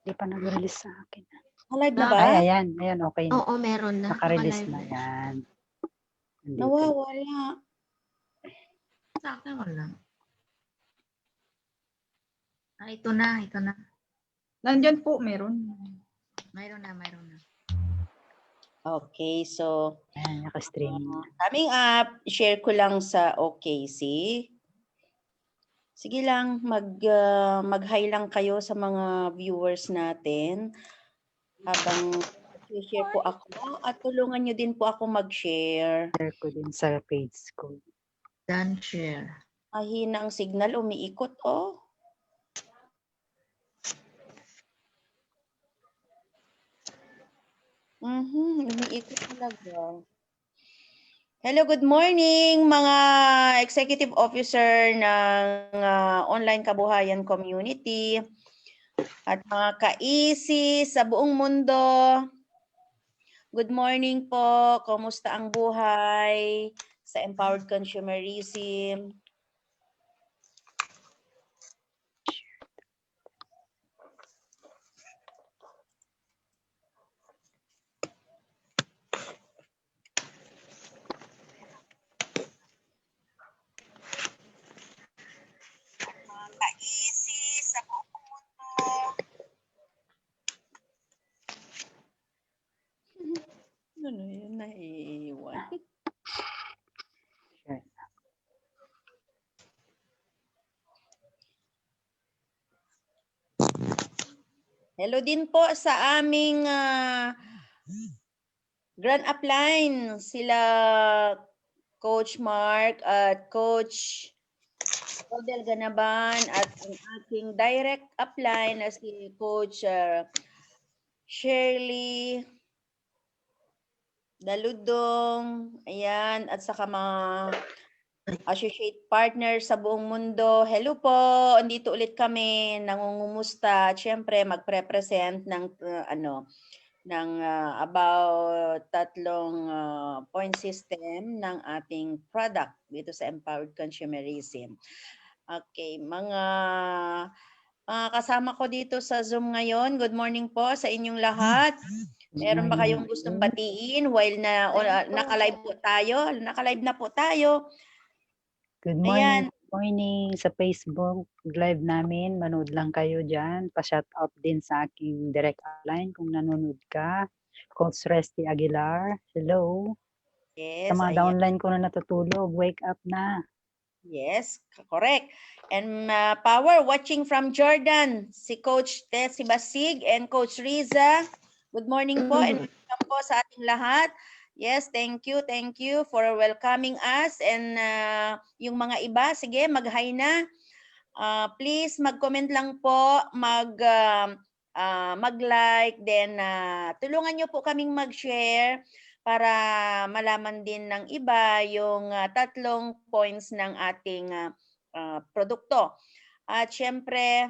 Di pa nag-release sa akin. Live na ba? Ay, ayan. Ayan, okay na. Oo, meron na. Naka-release Naka-live na na. yan. Nandito. Nawawala. Sa akin wala. Ito na, ito na. Nandyan po, meron. Mayroon na, mayroon na. Okay, so Ayan, naka-streaming na. coming up, share ko lang sa OKC. Sige lang, mag-hi lang kayo sa mga viewers natin habang share po ako at tulungan nyo din po ako mag-share. Share ko din sa page ko. Done share. Mahina ang signal, umiikot oh. Umiikot talaga. Hello, good morning mga executive officer ng Online Kabuhayan Community at mga ka-easy sa buong mundo. Good morning po. Kumusta ang buhay sa Empowered Consumerism? Easy sa buong mundo. Ano yun? Naiiwan. Share. Hello din po sa aming Grand Upline. Sila Coach Mark at Coach Rodel Ganaban at ang ating direct upline na si Coach Shirley Daludong, ayan, at saka mga associate partners sa buong mundo. Hello po, andito ulit kami, nangungumusta. Siyempre, magpre-present ng about 3 point system ng ating product dito sa Empowered Consumerism. Okay, mga kasama ko dito sa Zoom ngayon, good morning po sa inyong lahat. Meron ba kayong gustong batiin while naka-live po tayo? Naka-live na po tayo. Good morning. Good morning sa Facebook live namin. Manood lang kayo dyan. Pa-shout out din sa aking direct line kung nanonood ka. Coach Resty Aguilar. Hello. Yes, sa mga downline ko na natutulog, wake up na. Yes, correct. And power watching from Jordan, si Coach Tessie Basig and Coach Riza. Good morning po and welcome po sa ating lahat. Yes, thank you for welcoming us. And yung mga iba, sige, mag-hi na. Please, mag-comment lang po, mag-like, then tulungan nyo po kaming mag-share para malaman din ng iba yung 3 points ng ating produkto. At syempre,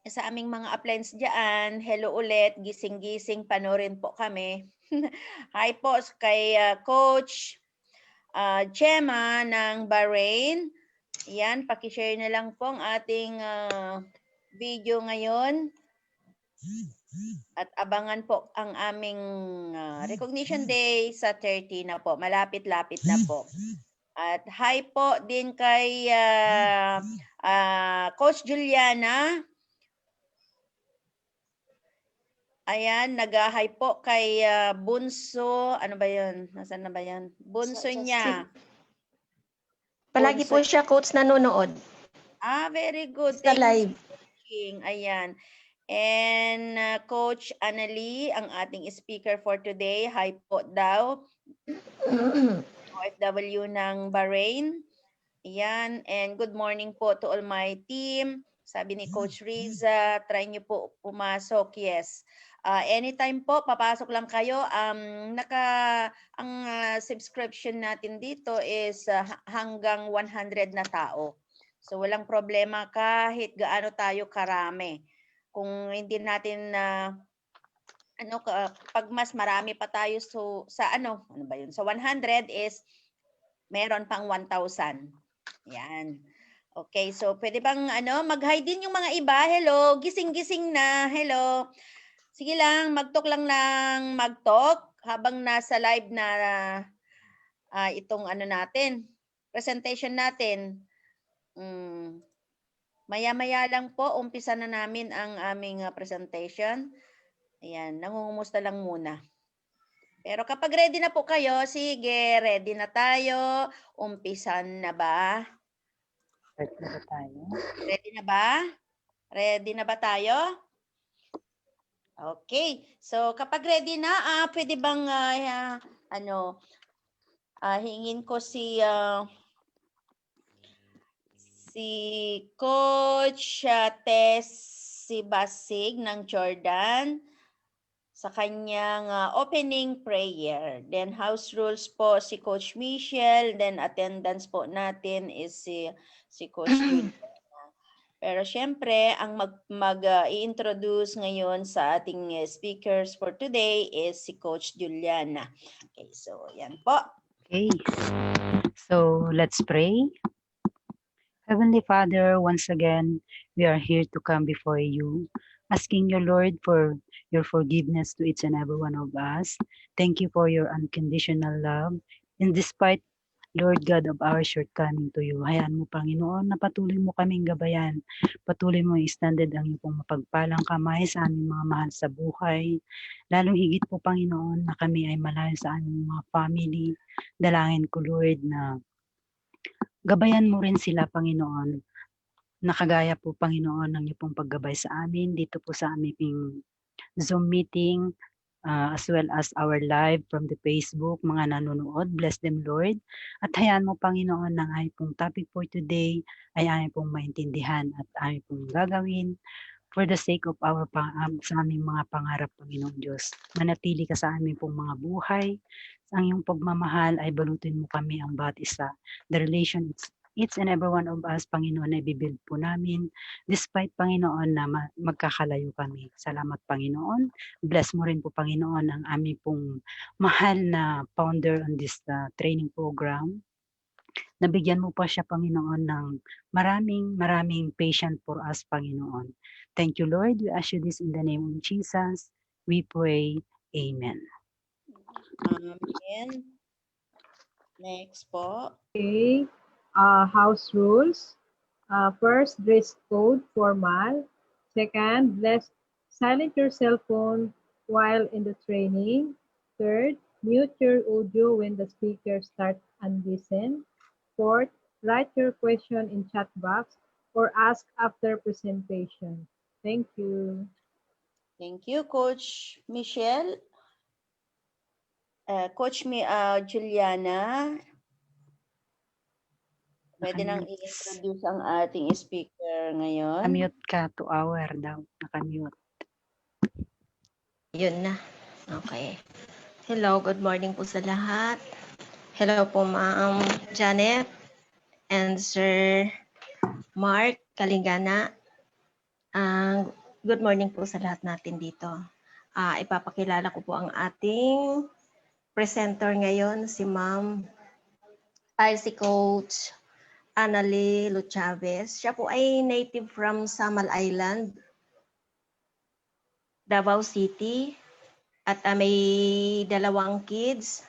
sa aming mga uplines dyan, hello ulit, gising-gising, panoorin po kami. Hi po kay Coach Gemma ng Bahrain. Yan, pakishare na lang po ang ating video ngayon. At abangan po ang aming Recognition Day sa 30 na po. Malapit-lapit na po. At hi po din kay Coach Juliana. Ayan, nag-hi po kay Bunso. Ano ba yun? Nasaan na ba yan? Bunso niya. Palagi po siya, Coach, nanonood. Very good. Sa live. Ayan. And Coach Annalie, ang ating speaker for today. Hi po daw. OFW ng Bahrain. Ayan. And good morning po to all my team. Sabi ni Coach Riza, try niyo po pumasok. Yes. Anytime po, papasok lang kayo. Ang subscription natin dito is hanggang 100 na tao. So walang problema kahit gaano tayo karami. Kung hindi natin pag mas marami pa tayo sa ano ba yun? Sa 100 is meron pang 1,000. Yan. Okay, so pwede bang mag-hi din yung mga iba? Hello, gising-gising na. Hello. Sige lang, mag-talk lang ng mag-talk habang nasa live na itong natin, presentation natin. Maya-maya lang po, umpisa na namin ang aming presentation. Ayan, nangungumusta lang muna. Pero kapag ready na po kayo, sige, ready na tayo. Umpisan na ba? Start na ba tayo? Ready na ba? Ready na ba tayo? Okay. So kapag ready na, pwede bang hingin ko si Coach Tess Basig ng Jordan sa kanyang opening prayer. Then house rules po si Coach Michelle, then attendance po natin is si Coach Juliana. Pero syempre, ang mag-i-introduce ngayon sa ating speakers for today is si Coach Juliana. Okay, so yan po. Okay. So let's pray. Heavenly Father, once again, we are here to come before you, asking you, Lord, for your forgiveness to each and every one of us. Thank you for your unconditional love. And despite, Lord God, of our shortcoming to you, hayaan mo, Panginoon, na patuloy mo kaming gabayan. Patuloy mo extended ang iyong mapagpalang kamay sa aming mga mahal sa buhay. Lalong higit po, Panginoon, na kami ay malayo sa aming mga family. Dalangin ko, Lord, na gabayan mo rin sila, Panginoon. Nakagaya po, Panginoon, ng iyong pong paggabay sa amin dito po sa aming Zoom meeting, as well as our live from the Facebook, mga nanonood. Bless them, Lord. At hayaan mo, Panginoon, ng aming pong topic for today ay aming pong maintindihan at aming pong gagawin for the sake of sa aming mga pangarap, Panginoon Diyos. Manatili ka sa aming pong mga buhay. Ang iyong pagmamahal ay balutin mo kami ang bawat isa. The relation, each and every one of us, Panginoon, ay bibuild po namin. Despite, Panginoon, na magkakalayo kami. Salamat, Panginoon. Bless mo rin po, Panginoon, ang aming pong mahal na founder on this training program. Nabigyan mo pa siya, Panginoon, ng maraming patient for us, Panginoon. Thank you, Lord. We ask you this in the name of Jesus. We pray. Amen. Amen. Next po. Okay. House rules. First, dress code formal. Second, silent your cell phone while in the training. Third, mute your audio when the speaker starts and listen. Fourth, write your question in chat box or ask after presentation. Thank you. Thank you, Coach Michelle. Coach Juliana, pwede nang i-introduce ang ating speaker ngayon. Nakamute ka, 2 hour daw. Nakamute. Yun na. Okay. Hello, good morning po sa lahat. Hello po, Ma'am Janet and Sir Mark Kalingana. Good morning po sa lahat natin dito. Ipapakilala ko po ang ating presenter ngayon, si Coach Annalie Luchavez. Siya po ay native from Samal Island, Davao City, at may 2 kids.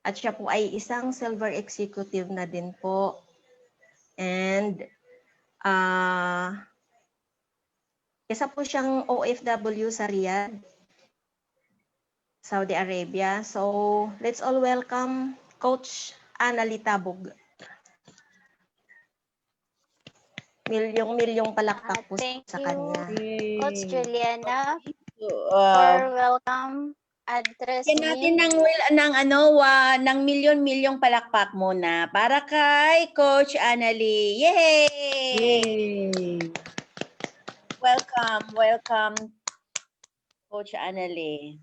At siya po ay isang silver executive na din po. And isa po siyang OFW sa Riyadh, Saudi Arabia. So, let's all welcome Coach Annalie Tabog. Milyong palakpak po sa kanya. Yay. Coach Juliana, So, for welcome address yan natin me. ng milyon-milyong palakpak muna para kay Coach Annalie. Yay! Yay. Welcome, Coach Annalie.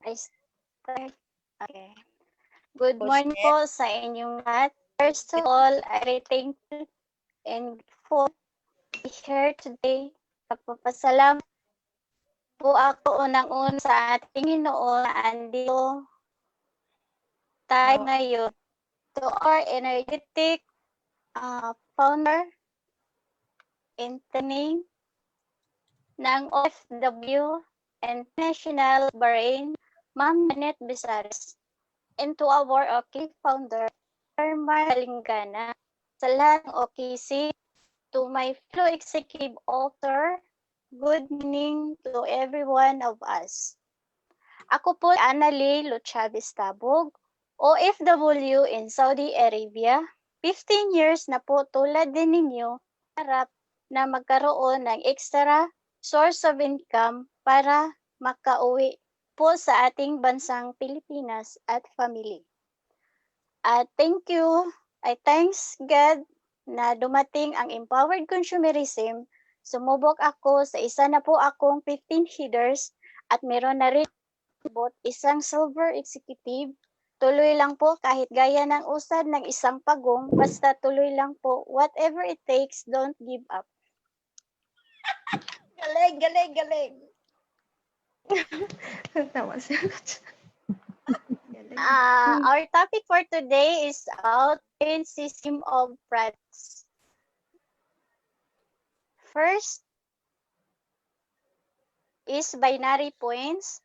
I start. Okay. Good Coach morning po sa inyong lahat. First of all, I thank you and for here today. Pagpapasalamat po ako unang-una sa ating Panginoon na andito tayo ngayon to our energetic founder in training ng OFW and National Bahrain, Ma'am Janet Besares, and to our OK founder, Mark Kalingana, sa lahat ng OKC, to my fellow executive officer, good morning to every one of us. Ako po Annalie Luchabis Tabog, OFW in Saudi Arabia. 15 years na po tulad din ninyo, harap na magkaroon ng extra source of income para makauwi po sa ating bansang Pilipinas at family. At thank you, I thanks God na dumating ang empowered consumerism. Sumubok ako sa isa na po akong 15 headers at meron na rin isang silver executive. Tuloy lang po kahit gaya ng usad ng isang pagong, basta tuloy lang po. Whatever it takes, don't give up. Galing, galing, galing. Tawa siya. Our topic for today is about system of products. First is binary points.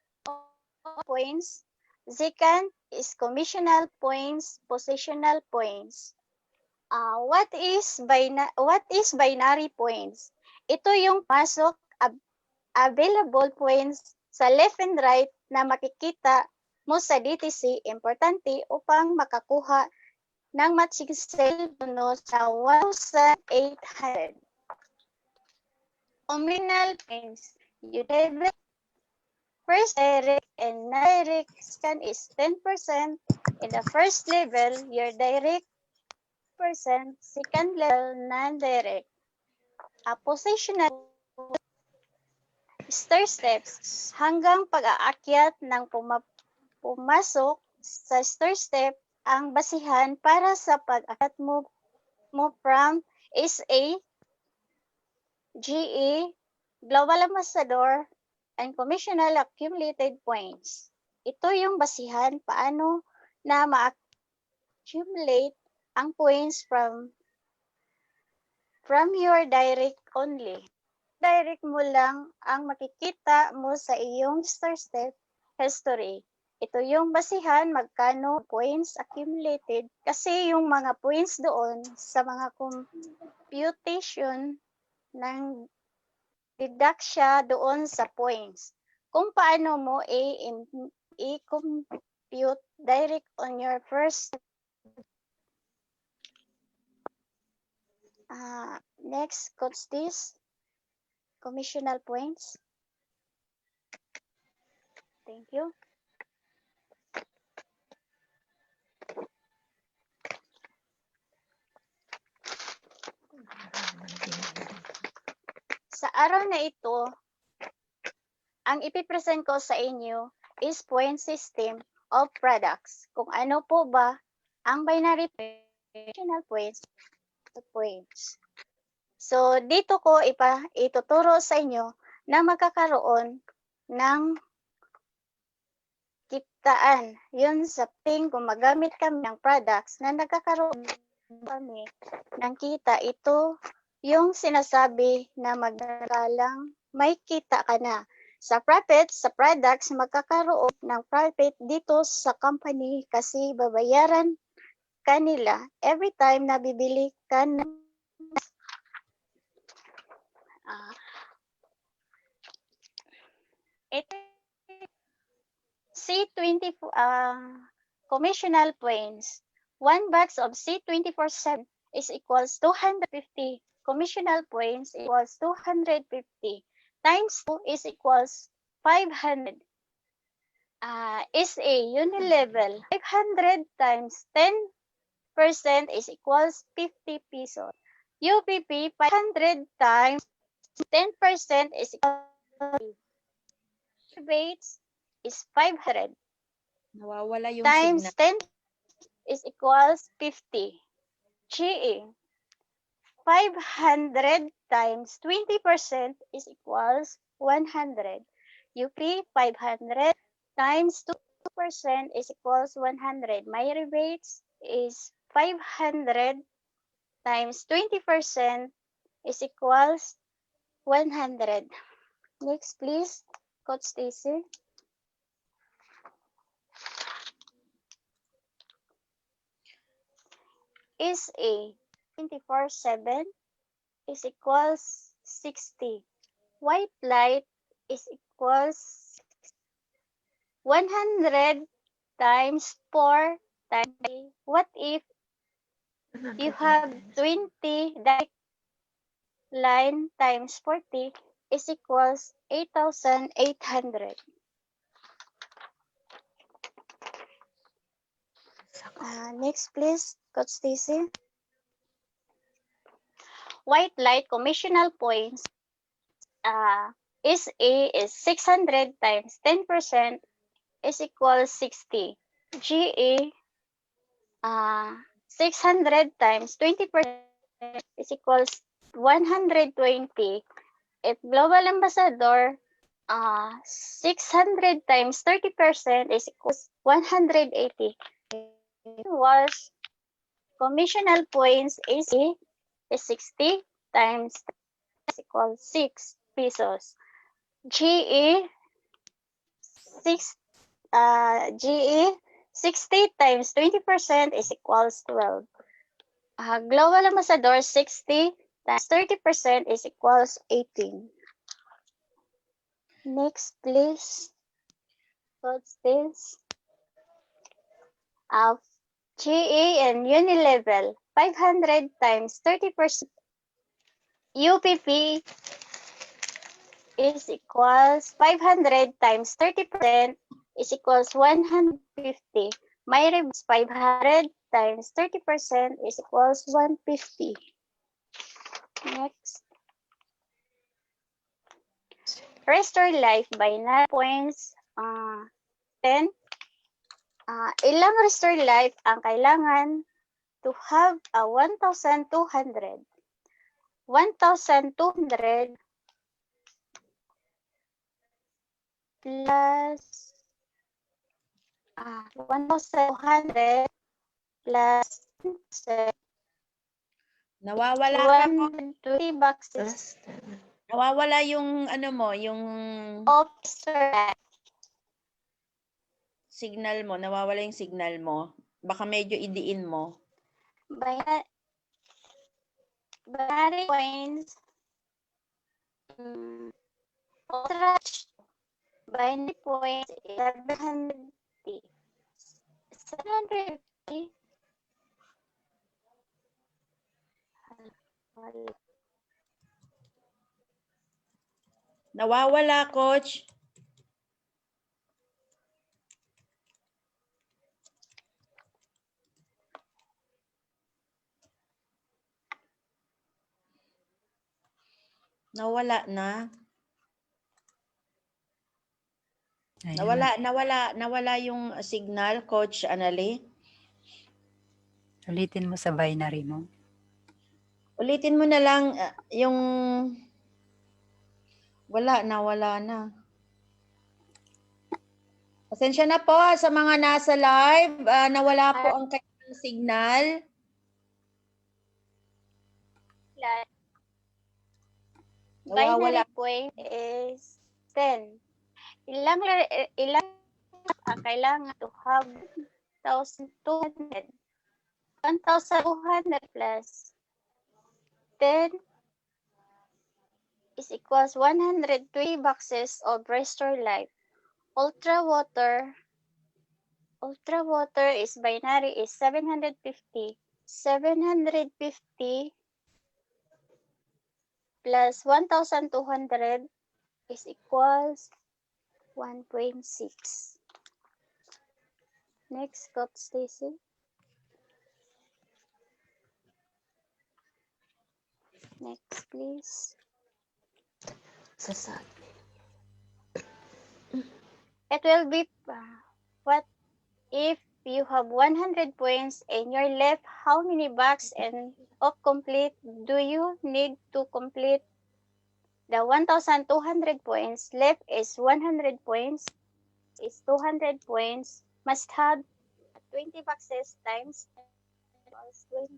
Second is commissional points, positional points. What is binary points? Ito yung pasok available points sa left and right na makikita mo sa DTC, importante upang makakuha ng matching sale bonus sa 1,800. Communal points. You debit first direct and non-direct scan is 10%. In the first level, your direct percent, second level, non-direct. Positional stair steps hanggang pag-aakyat ng pumasok sa stair step ang basihan para sa pag-akyat mo from SA, GE, Global Ambassador, and Commissional Accumulated Points. Ito yung basihan paano na ma-accumulate ang points from your direct only. Direct mo lang ang makikita mo sa iyong stair step history. Ito yung basihan magkano points accumulated kasi yung mga points doon sa mga computation ng deduct siya doon sa points. Kung paano mo i-compute direct on your first next, what's this? Commissional points. Thank you. Sa araw na ito, ang ipipresent ko sa inyo is point system of products. Kung ano po ba ang binary points to points. So, dito ko ituturo sa inyo na magkakaroon ng kitaan. Yun sa gumagamit kami ng products na nagkakaroon kami ng kita. Ito yung sinasabi na magkakalang may kita ka na. Sa profit, sa products, magkakaroon ng profit dito sa company kasi babayaran kanila every time na bibili ka ng C24 commissional points. 1 box of C24/7 is equals 250. Commissional points equals 250 times 2 is equals 500. Is a unilevel. 500 times 10% is equals 50 pesos. UPP 500 times 10% is equals rates is 500. Nawawala yung Times signal. 10 is equals 50. GE 500 times 20% is equals 100. UP 500 times 2% is equals 100. My rebates is 500 times 20% is equals 100. Next, please, Coach Stacy. Is A 24/7 is equals 60. White light is equals 100 times 4 times 3. What if you have 20 direct line times 40 is equals 8,800. Next, please, Coach Stacy. White light commissional points is A is 600 times 10% is equals 60. GA 600 times 20% is equals 120. If global ambassador 600 times 30% is equals 180. Was commissional points AC is 60 times is equals 6 pesos. GE 60 times 20% is equals 12. Global ambassador 60 times 30% is equals 18. Next, please. What's this? GA and Unilevel 500 times 30%. UPP is equals 500 times 30% is equals 150. Myrebs 500 times 30% is equals 150. Next. Restore Life by 9 points 10. Ilang Restore Life ang kailangan to have a 1,200? 1,200 plus 1,200 plus Nawawala ka po. 120 boxes Nawawala yung ano mo, yung of Restore signal mo. Nawawala yung signal mo. Baka medyo idiin mo. Binary points. Binary points 750. 750. Nawawala, Coach. Nawala na. Nawala yung signal, Coach Anali. Ulitin mo sa binary mo. Ulitin mo na lang yung wala na. Pasensya na po sa mga nasa live. Nawala po ang kanyang signal. Binary point is 10. Ilang ang kailangan to have 1,200? 1,200 plus 10 is equals 120 boxes of Restore Life. Ultra water is binary is 750. 750 plus 1,200 is equals 1.6. Next, Coach Stacy. Next, please. It will be what if you have 100 points and you're left how many boxes and of complete do you need to complete the 1,200 points? Left is 100 points, is 200 points, must have 20 boxes times 20.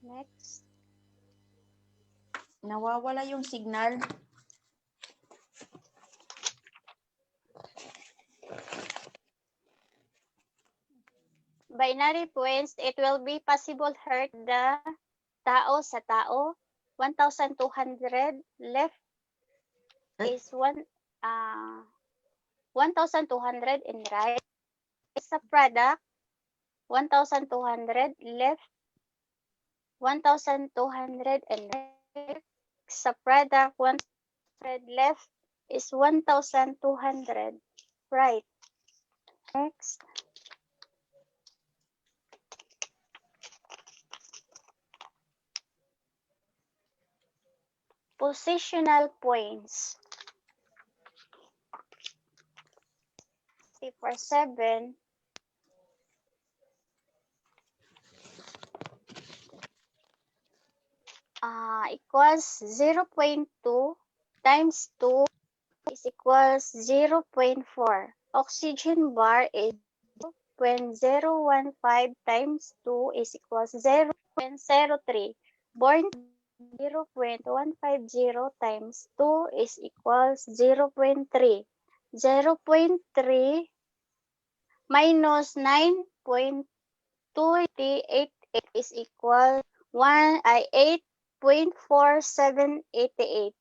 Next. Nawawala yung signal. Binary points, it will be possible hurt the tao sa tao. 1,200 left is 1,200 in right. It's a product. 1,200 left. 1,200 and right. Sa product, 100 left is 1,200 right. Next. Positional points. 3/7 equals 0.2 times 2 is equals 0.4. Oxygen bar is 0.015 times 2 is equals 0.03. Born 0.150 times 2 is equals 0.3. 0.3 minus 9.288 is equal 8.4788.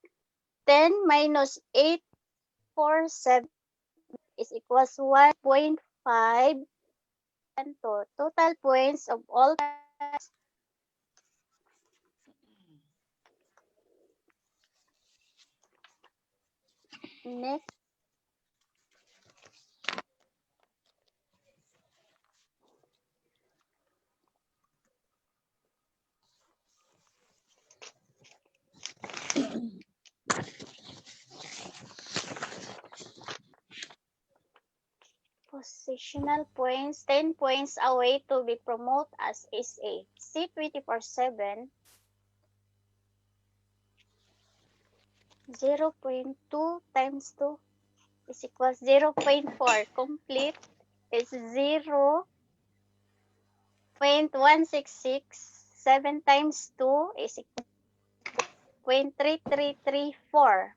10 minus 847 is equals 1.5. Total points of all next. Positional points, 10 points away to be promoted as SA. C24/7, 0.2 times 2 is equals 0.4. Complete is 0.166. 7 times 2 is equal 0.3334.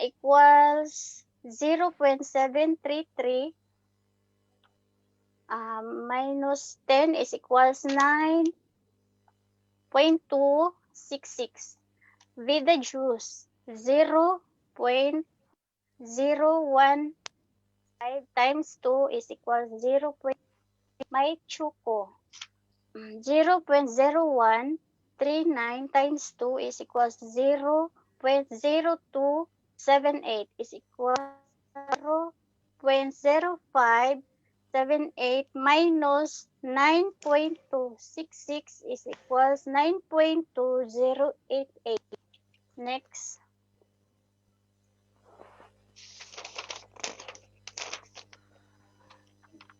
Equals 0.733 minus 10 is equals 9.266. Vida juice 0.015 times 2 is equals 0. May chuko 0.0139 times 2 is equals 0.0278 is equal 0.0578 minus 9.266 is equals 9.2088. Next.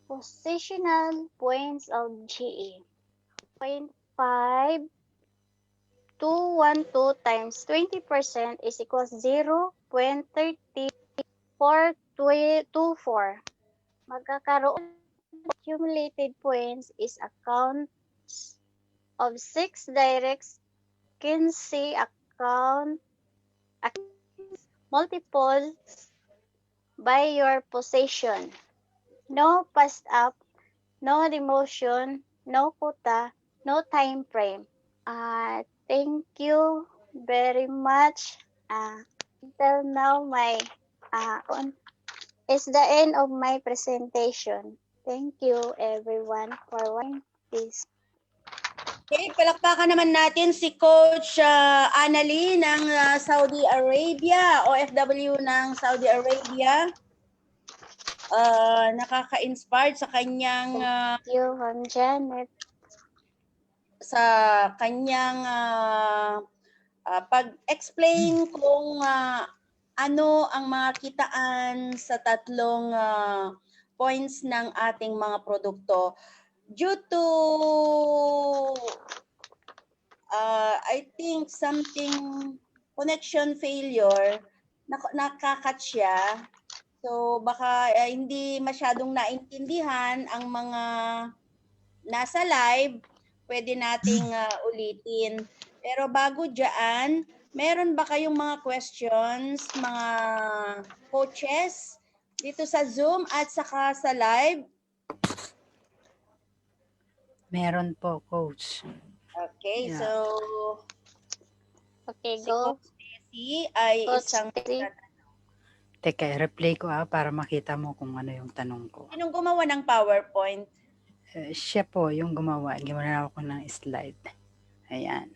Positional points of GE. 0.5212 times 20% is equals 0.3424. Magkakaroon accumulated points is accounts of 6 directs, 15 account multiples by your possession. No passed up, no demotion, no quota, no time frame. Thank you very much. Until now, my is the end of my presentation. Thank you everyone for watching this. Okay, palakpakan naman natin si Coach Annalie ng Saudi Arabia, OFW ng Saudi Arabia. Nakaka-inspired sa kanyang Thank you, Ma'am Janet. sa kanyang pag-explain kung ano ang mga kitaan sa tatlong points ng ating mga produkto. Due to I think something connection failure, nakakat siya. So baka hindi masyadong naintindihan ang mga nasa live. pwede nating ulitin. Pero bago dyan, meron ba kayong mga questions, mga coaches, dito sa Zoom at saka sa live? Meron po, Coach. Okay, Yeah. so Okay, si go. Coach Bessie ay Coach isang... Bessie. Teka, replay ko para makita mo kung ano yung tanong ko. Sinong gumawa ng PowerPoint? Siya po yung gumawa. Ginawa ko ng slide. Ayan.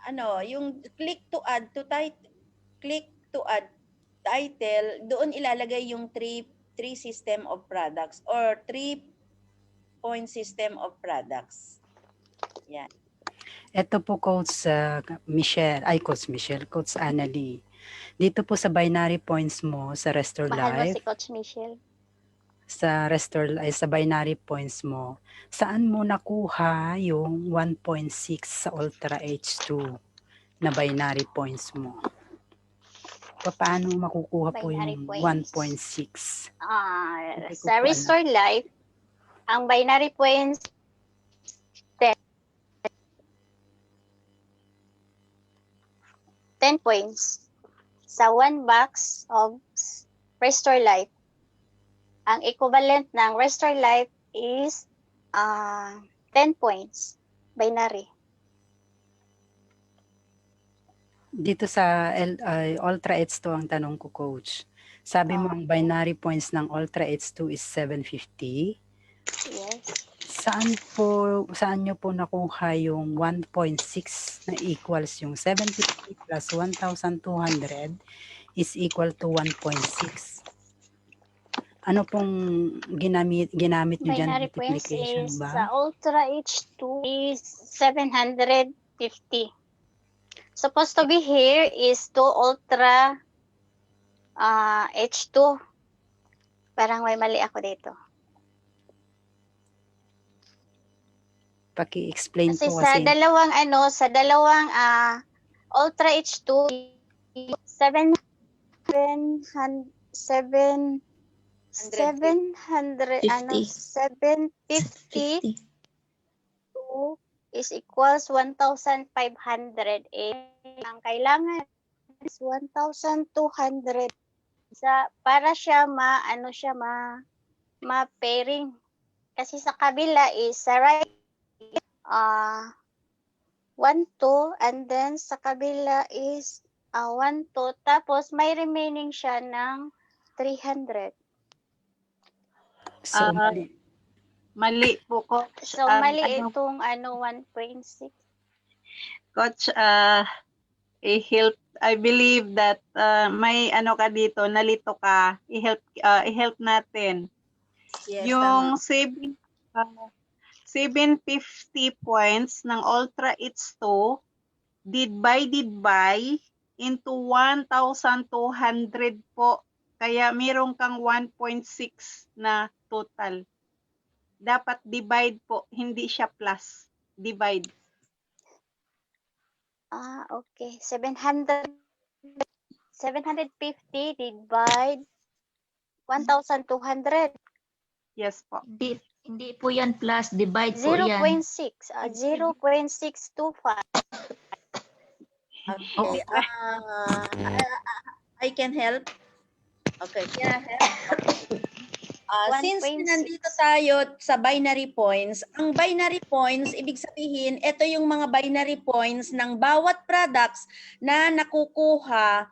Ano, yung click to add title, doon ilalagay yung three system of products or 3-point system of products. Yan. Ito po, Coach Coach Annalie. Dito po sa binary points mo sa Restore Mahal mo si Life, Coach Michelle. sa binary points mo, saan mo nakuha yung 1.6 sa Ultra H2 na binary points mo? Paano makukuha po Binary yung points. 1.6? Hindi ko Sa po alam. Restore Life, ang binary points 10 points sa 1 box of Restore Life. Ang equivalent ng Restore Life is 10 points binary. Dito sa Ultra H2 ang tanong ko, Coach. Sabi mo ang binary points ng Ultra H2 is 750. Yes. Saan nyo po nakuha yung 1.6 na equals yung 750 plus 1,200 is equal to 1.6? Ano pong ginamit nyo dyan? Binary points Multiplication is ba? sa Ultra H2 is 750. Supposed to be here is 2 Ultra H2. Parang may mali ako dito. Paki-explain Kasi po sa kasi. dalawang Ultra H2 700 is equals 1,500. Ang kailangan is 1,200 para siya ma-pairing. Kasi sa kabila is sa right 1, 2 and then sa kabila is 1, 2 tapos may remaining siya ng 300. So, Mali po, Coach. So mali itong 1.6. Coach, I believe that may ka dito, nalito ka. I-help natin. Yes, Yung tama. 750 points ng Ultra H2 divided by into 1,200 po. Kaya meron kang 1.6 na total. Dapat divide po, hindi siya plus. Divide. Okay. 750 divide 1,200. Yes po. Hindi po yan plus, divide po yan. 0.6. 0.625. Okay. I can help. Okay. Can I help? Since 1.6. nandito tayo sa binary points, ang binary points, ibig sabihin, ito yung mga binary points ng bawat products na nakukuha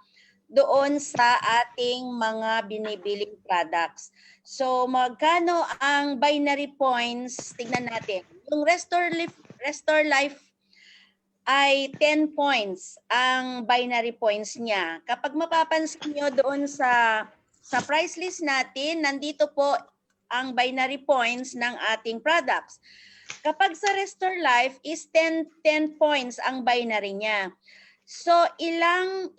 doon sa ating mga binibiling products. So, magkano ang binary points? Tignan natin. Yung Restore Life ay 10 points ang binary points niya. Kapag mapapansin nyo doon sa price list natin, nandito po ang binary points ng ating products. Kapag sa Restore Life is 10 points ang binary niya. So, ilang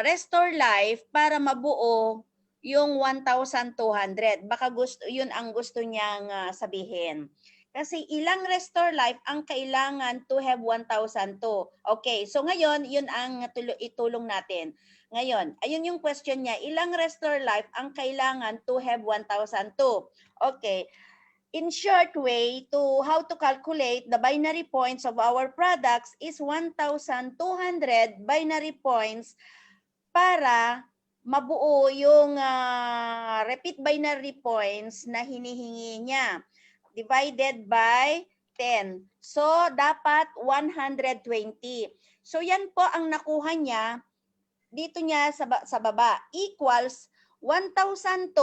Restore Life para mabuo yung 1,200. Baka yun ang gusto niyang sabihin. Kasi ilang restore life ang kailangan to have 1,002? Okay, so ngayon, yun ang itulong natin. Ngayon, ayun yung question niya, ilang restore life ang kailangan to have 1,002? Okay, in short way, to how to calculate the binary points of our products is 1,200 binary points para mabuo yung repeat binary points na hinihingi niya. Divided by 10. So, dapat 120. So, yan po ang nakuha niya dito niya sa baba. Equals 1,002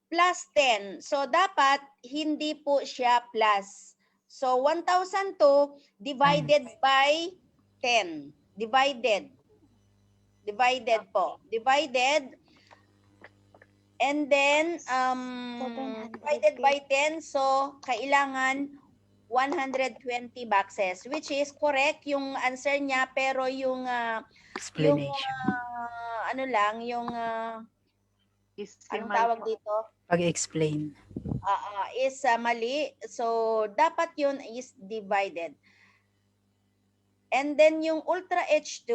plus 10. So, dapat hindi po siya plus. So, 1,002 divided by 10. Divided po. Divided. And then, divided by 10, so kailangan 120 boxes, which is correct yung answer niya, pero yung Explanation. anong tawag dito? Pag-explain. Is mali. So, dapat yun is divided. And then yung Ultra H2,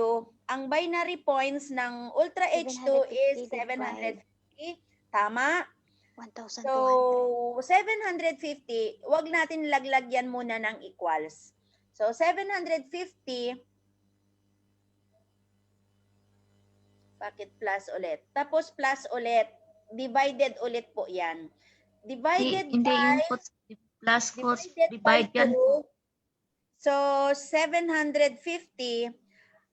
ang binary points ng Ultra H2 is 750. Tama? 1,200. So, 750, wag natin laglagyan muna ng equals. So, 750, bakit plus ulit? Tapos plus ulit, divided ulit po yan. Divided Hindi by, yung plus cos divided by divide yan. 2. So, 750,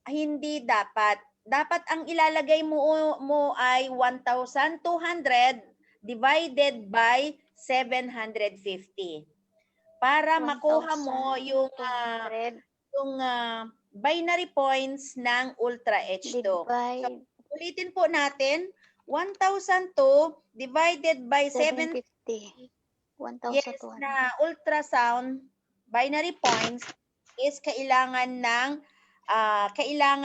hindi dapat. Dapat ang ilalagay mo ay 1,200 divided by 750 para makuha mo yung binary points ng Ultra H2. So, ulitin po natin, 1,002 divided by 750. 1,200. Yes, na ultrasound binary points is kailangan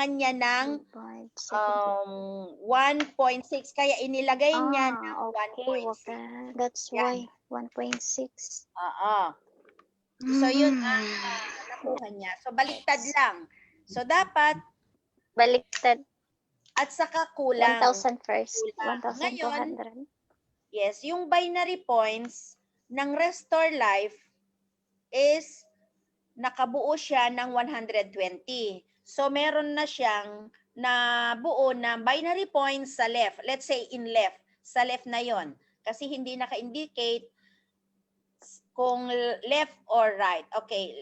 niya ng 1.6, kaya inilagay niya ng 1.6. That's why 1.6. So yun ang nakuha niya. So baliktad lang. So dapat Baliktad. at saka kulang. 1,000 first. Kulang. 1,200. Yes, yung binary points ng Restore Life is nakabuo siya ng 120. So meron na siyang nabuo na binary points sa left. Let's say in left. Sa left na yon. Kasi hindi naka-indicate kung left or right. Okay,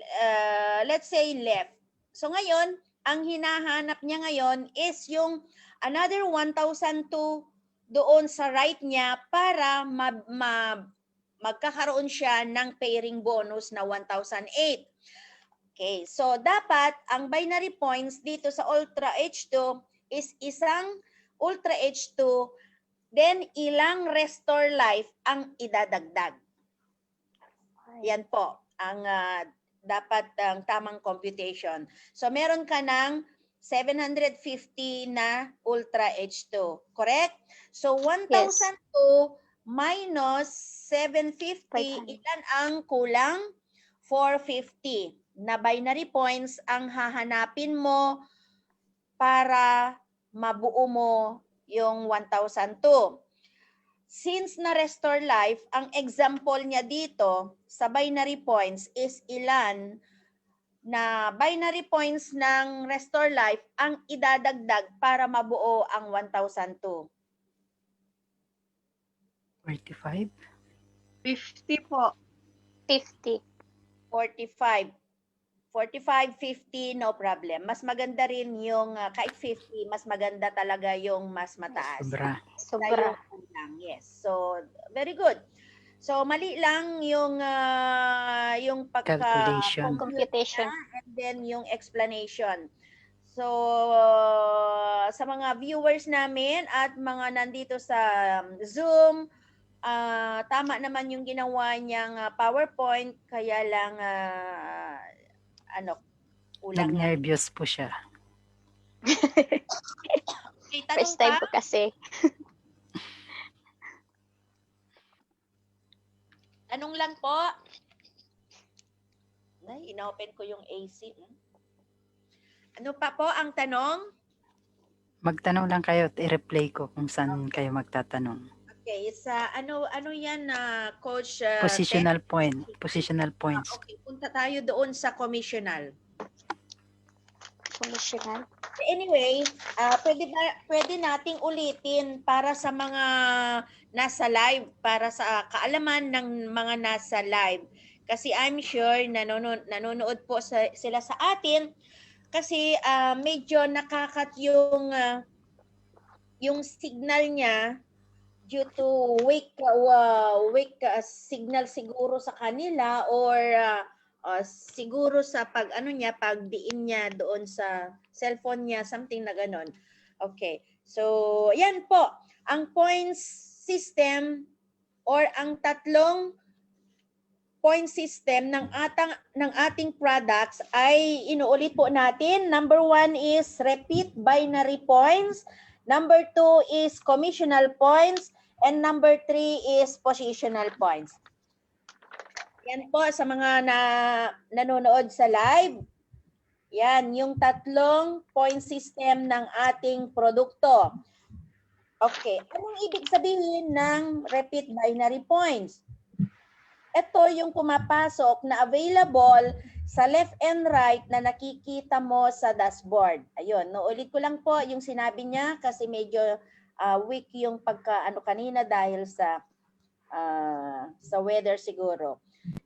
let's say left. So ngayon, ang hinahanap niya ngayon is yung another 1,002 doon sa right niya para magkakaroon siya ng pairing bonus na 1,008. Okay, so dapat ang binary points dito sa Ultra H2 is isang Ultra H2, then ilang Restore Life ang idadagdag. Yan po ang dapat ang tamang computation. So meron ka ng 750 na Ultra H2, correct? So 1,002 minus 750, ilan ang kulang? 450 na binary points ang hahanapin mo para mabuo mo yung 1,002. Since na-restore life, ang example niya dito sa binary points is ilan na binary points ng restore life ang idadagdag para mabuo ang 1,002. 45? 50 po. 50. 45. 45, 50, no problem. Mas maganda rin yung kahit 50, mas maganda talaga yung mas mataas. Sobra. Yes. So, very good. So, mali lang yung Computation. and then yung explanation. So, sa mga viewers namin at mga nandito sa Zoom, tama naman yung ginawa niyang PowerPoint, kaya lang kulang. Nag-nervous po siya. Okay, tanong First time pa? po kasi. Tanong lang po. Ay, inopen ko yung AC. Ano pa po ang tanong? Magtanong lang kayo at i-replay ko kung saan kayo magtatanong. Okay, sa ano yan na coach Positional point. Positional points. okay, punta tayo doon sa commissional. Commissioner. Anyway, pwede nating ulitin para sa mga nasa live, para sa kaalaman ng mga nasa live. Kasi I'm sure nanonood po sila sa atin kasi medyo nakakat yung signal niya due to weak signal siguro sa kanila or siguro sa pagdiin niya doon sa cellphone niya, something na ganon. Okay. So, yan po. Ang points system or ang tatlong point system ng ating products ay inuulit po natin. Number 1 is repeat binary points. Number 2 is commissional points. And number 3 is positional points. Yan po sa mga nanonood sa live. Yan, yung tatlong point system ng ating produkto. Okay, anong ibig sabihin ng repeat binary points? Ito yung pumapasok na available sa left and right na nakikita mo sa dashboard. Ayun, ulit ko lang po yung sinabi niya kasi medyo weak yung kanina dahil sa weather siguro.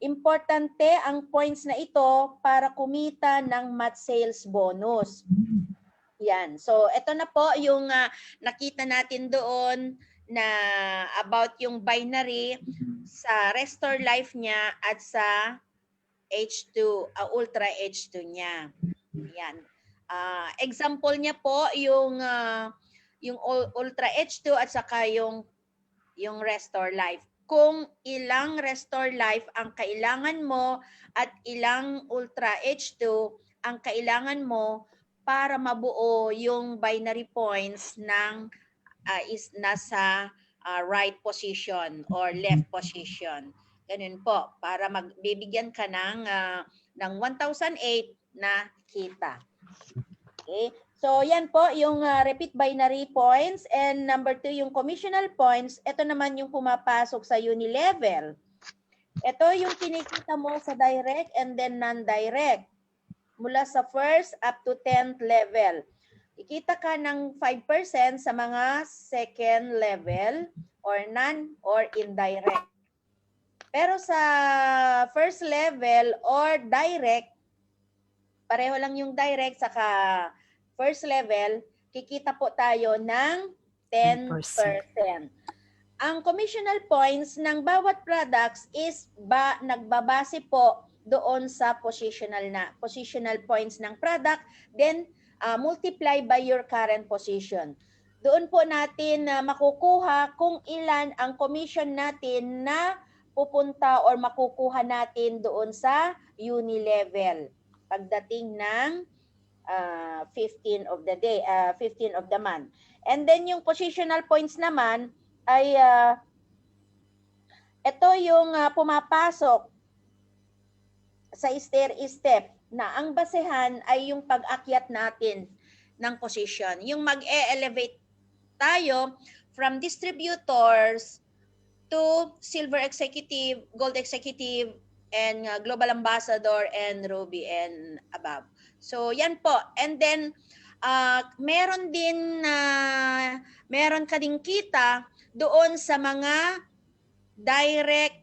Importante ang points na ito para kumita ng match sales bonus. Yan. So, ito na po yung nakita natin doon na about yung binary sa Restore Life niya at sa H2, Ultra H2 niya. Yan. Example niya po yung Ultra H2 at saka yung Restore Life. Kung ilang Restore Life ang kailangan mo at ilang Ultra H2 ang kailangan mo para mabuo yung binary points ng nasa right position or left position. Ganun po, para magbibigyan ka ng 1,008 na kita. Okay? So, yan po yung repeat binary points. And number 2, yung commissional points. Ito naman yung pumapasok sa unilevel. Ito yung kinikita mo sa direct and then non-direct. Mula sa first up to 10th level. Ikita ka ng 5% sa mga second level or non or indirect. Pero sa first level or direct, pareho lang yung direct saka first level, kikita po tayo ng 10%. Ang commissional points ng bawat products is nagbabase po doon sa positional points ng product, then multiply by your current position. Doon po natin makukuha kung ilan ang commission natin na pupunta or makukuha natin doon sa unilevel pagdating ng 15 of the month. And then yung positional points naman ay ito yung pumapasok sa stair-step na ang basehan ay yung pag-akyat natin ng position. Yung mag-e-elevate tayo from distributors to silver executive, gold executive, and global ambassador, and ruby and above. So yan po. And then meron ka ding kita doon sa mga direct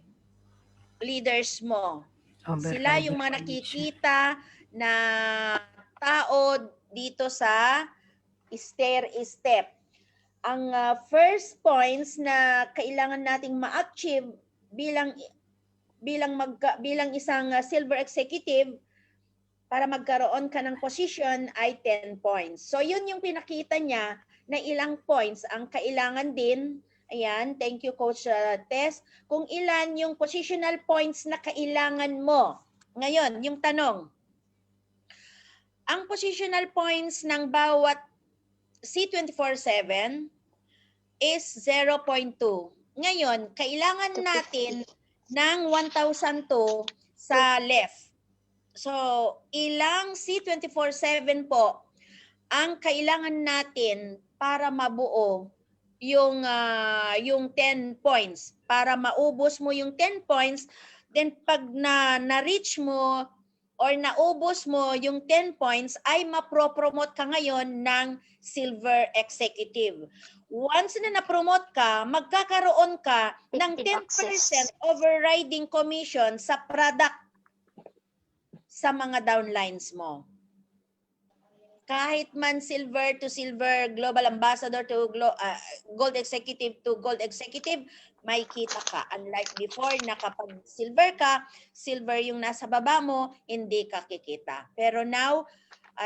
leaders mo. Sila yung mga nakikita na tao dito sa stair-step. Ang first points na kailangan nating ma-achieve bilang isang silver executive para magkaroon ka ng position ay 10 points. So yun yung pinakita niya na ilang points ang kailangan din. Ayan, thank you Coach Tess. Kung ilan yung positional points na kailangan mo. Ngayon, yung tanong. Ang positional points ng bawat C24/7 is 0.2. Ngayon, kailangan natin ng 1,002 sa left. So, ilang C24/7 po ang kailangan natin para mabuo yung 10 points. Para maubos mo yung 10 points, then pag na-reach mo or naubos mo yung 10 points, ay mapropromote ka ngayon ng Silver Executive. Once na na-promote ka, magkakaroon ka ng 10% overriding commission sa product sa mga downlines mo. Kahit man silver to silver, global ambassador to gold executive to gold executive, may kita ka. Unlike before na kapag silver ka, silver yung nasa baba mo, hindi ka kikita. Pero now,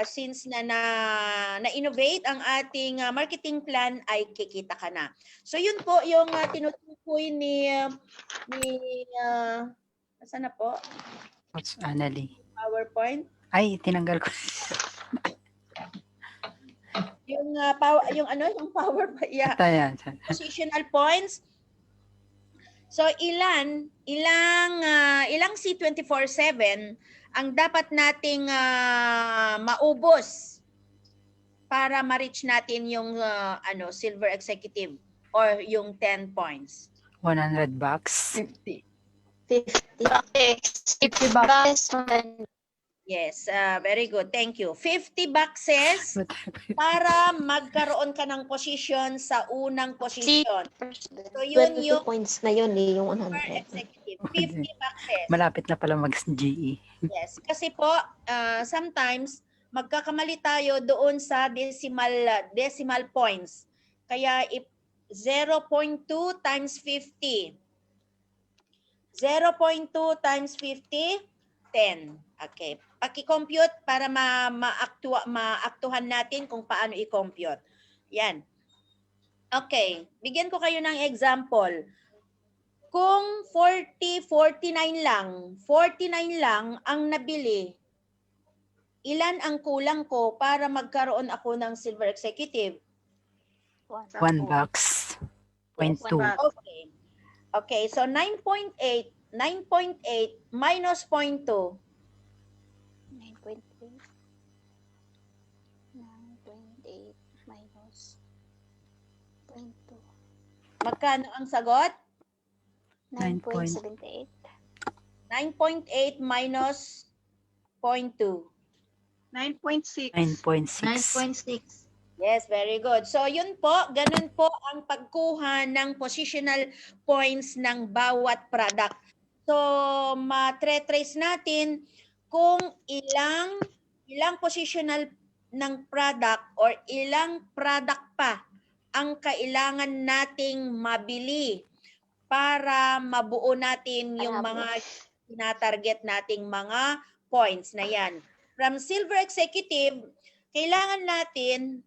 since na-innovate ang ating marketing plan, ay kikita ka na. So yun po yung tinutukoy ni saan na po? Coach Annalie. PowerPoint. Ay, tinanggal ko. Yung yung power, yeah. Ito yan. Positional points. So ilang C24/7 ang dapat nating maubos para ma-reach natin yung silver executive or yung 10 points. 100 bucks. 50. 50 bucks. Yes, very good. Thank you. 50 boxes para magkaroon ka ng position sa unang position. So yun 20 yung points na yun eh, yung super 100. executive. 50 boxes. Malapit na pala mag-GE. Yes, kasi po sometimes magkakamali tayo doon sa decimal points. Kaya 0.2 times 50. 0.2 times 50, 10. Okay. Paki-compute para maaktuhan natin kung paano i-compute. Yan. Okay. Bigyan ko kayo ng example. Kung 49 lang ang nabili, ilan ang kulang ko para magkaroon ako ng silver executive? 1 bucks. 0.2. Okay. Okay, so 9.8 minus 0.2. 9.8 minus 0.2. Magkano ang sagot? 9.78. 9.8 minus 0.2. 9.6. 9.6. 9.6. Yes, very good. So yun po, ganun po ang pagkuha ng positional points ng bawat product. So matre-trace natin kung ilang positional ng product or ilang product pa ang kailangan nating mabili para mabuo natin yung mga tinatarget nating mga points na yan. From Silver Executive, kailangan natin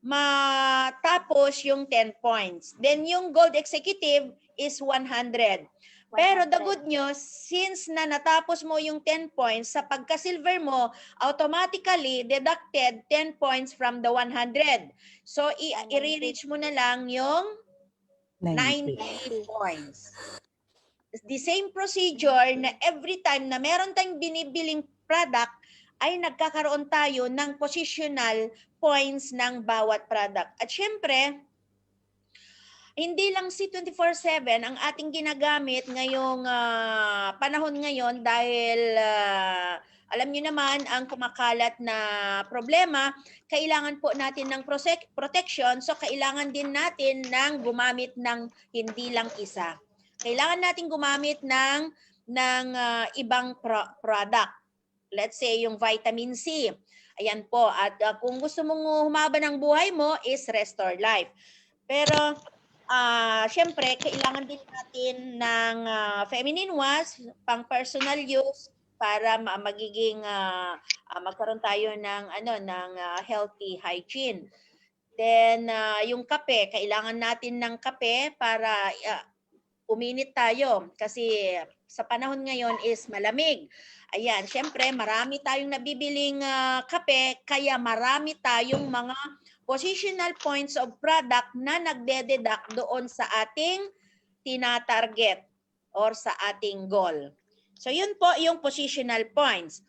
matapos yung 10 points. Then yung Gold Executive is 100. Pero the good news, since na natapos mo yung 10 points, sa pagka-silver mo, automatically deducted 10 points from the 100. So, i-reach mo na lang yung 90 points. The same procedure na every time na meron tayong binibiling product, ay nagkakaroon tayo ng positional points ng bawat product. At syempre, hindi lang si 24/7 ang ating ginagamit ngayong panahon ngayon dahil alam niyo naman ang kumakalat na problema, kailangan po natin ng protection, so kailangan din natin ng gumamit ng hindi lang isa. Kailangan natin gumamit ng ibang product. Let's say yung vitamin C. Ayan po. At kung gusto mong humaba ng buhay mo is Restore Life. Pero syempre, kailangan din natin ng feminine wash pang personal use para magkaroon tayo ng healthy hygiene. Then yung kape, kailangan natin ng kape para uminit tayo kasi sa panahon ngayon is malamig. Ayan, syempre marami tayong nabibiling kape kaya marami tayong mga positional points of product na nagde-deduct doon sa ating tinatarget. or sa ating goal. So yun po yung positional points.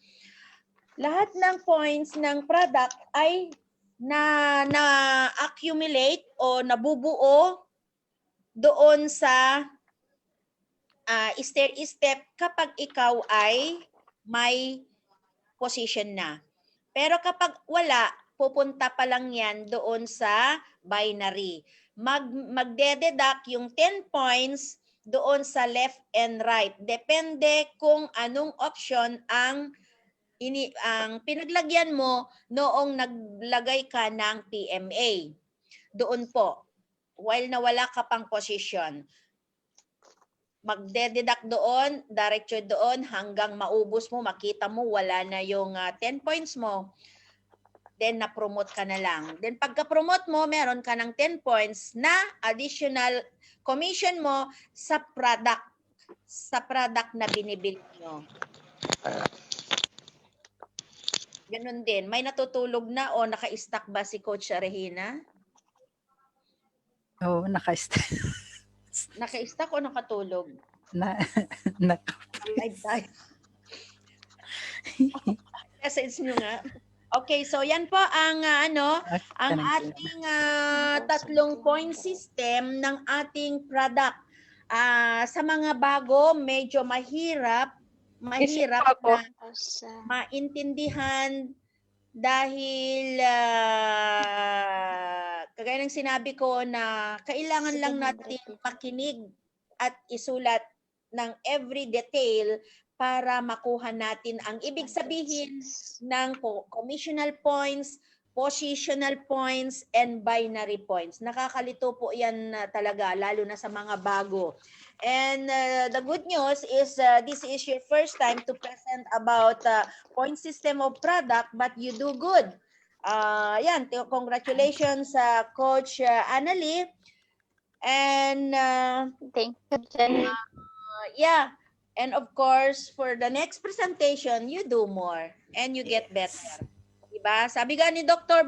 Lahat ng points ng product ay na-accumulate o nabubuo doon sa step kapag ikaw ay may position na. Pero kapag wala, pupunta pa lang yan doon sa binary. Magdededuct yung 10 points doon sa left and right. Depende kung anong option ang pinaglagyan mo noong naglagay ka ng PMA. Doon po, while nawala ka pang position, magdededuct doon, diretso doon hanggang maubos mo, makita mo wala na yung 10 points mo. Then na-promote ka na lang. Then pagka-promote mo, meron ka ng 10 points na additional commission mo sa product na binibili nyo. Ganun din. May natutulog na o naka-stack ba si Coach Regina? Oo, naka-stack. Naka-stack o nakatulog? Live tayo. Message nyo nga. Okay, so yan po ang ang ating 3 point system ng ating product. Sa mga bago, medyo mahirap na maintindihan dahil kagaya ng sinabi ko na kailangan lang natin makinig at isulat ng every detail para makuha natin ang ibig sabihin ng commissional points, positional points, and binary points. Nakakalito po yan talaga, lalo na sa mga bago. And the good news is this is your first time to present about point system of product, but you do good. Yan, congratulations Coach Annalie. And Thank you, Jenny. yeah, and of course, for the next presentation, you do more and you get better. Diba? Sabi nga ni Dr.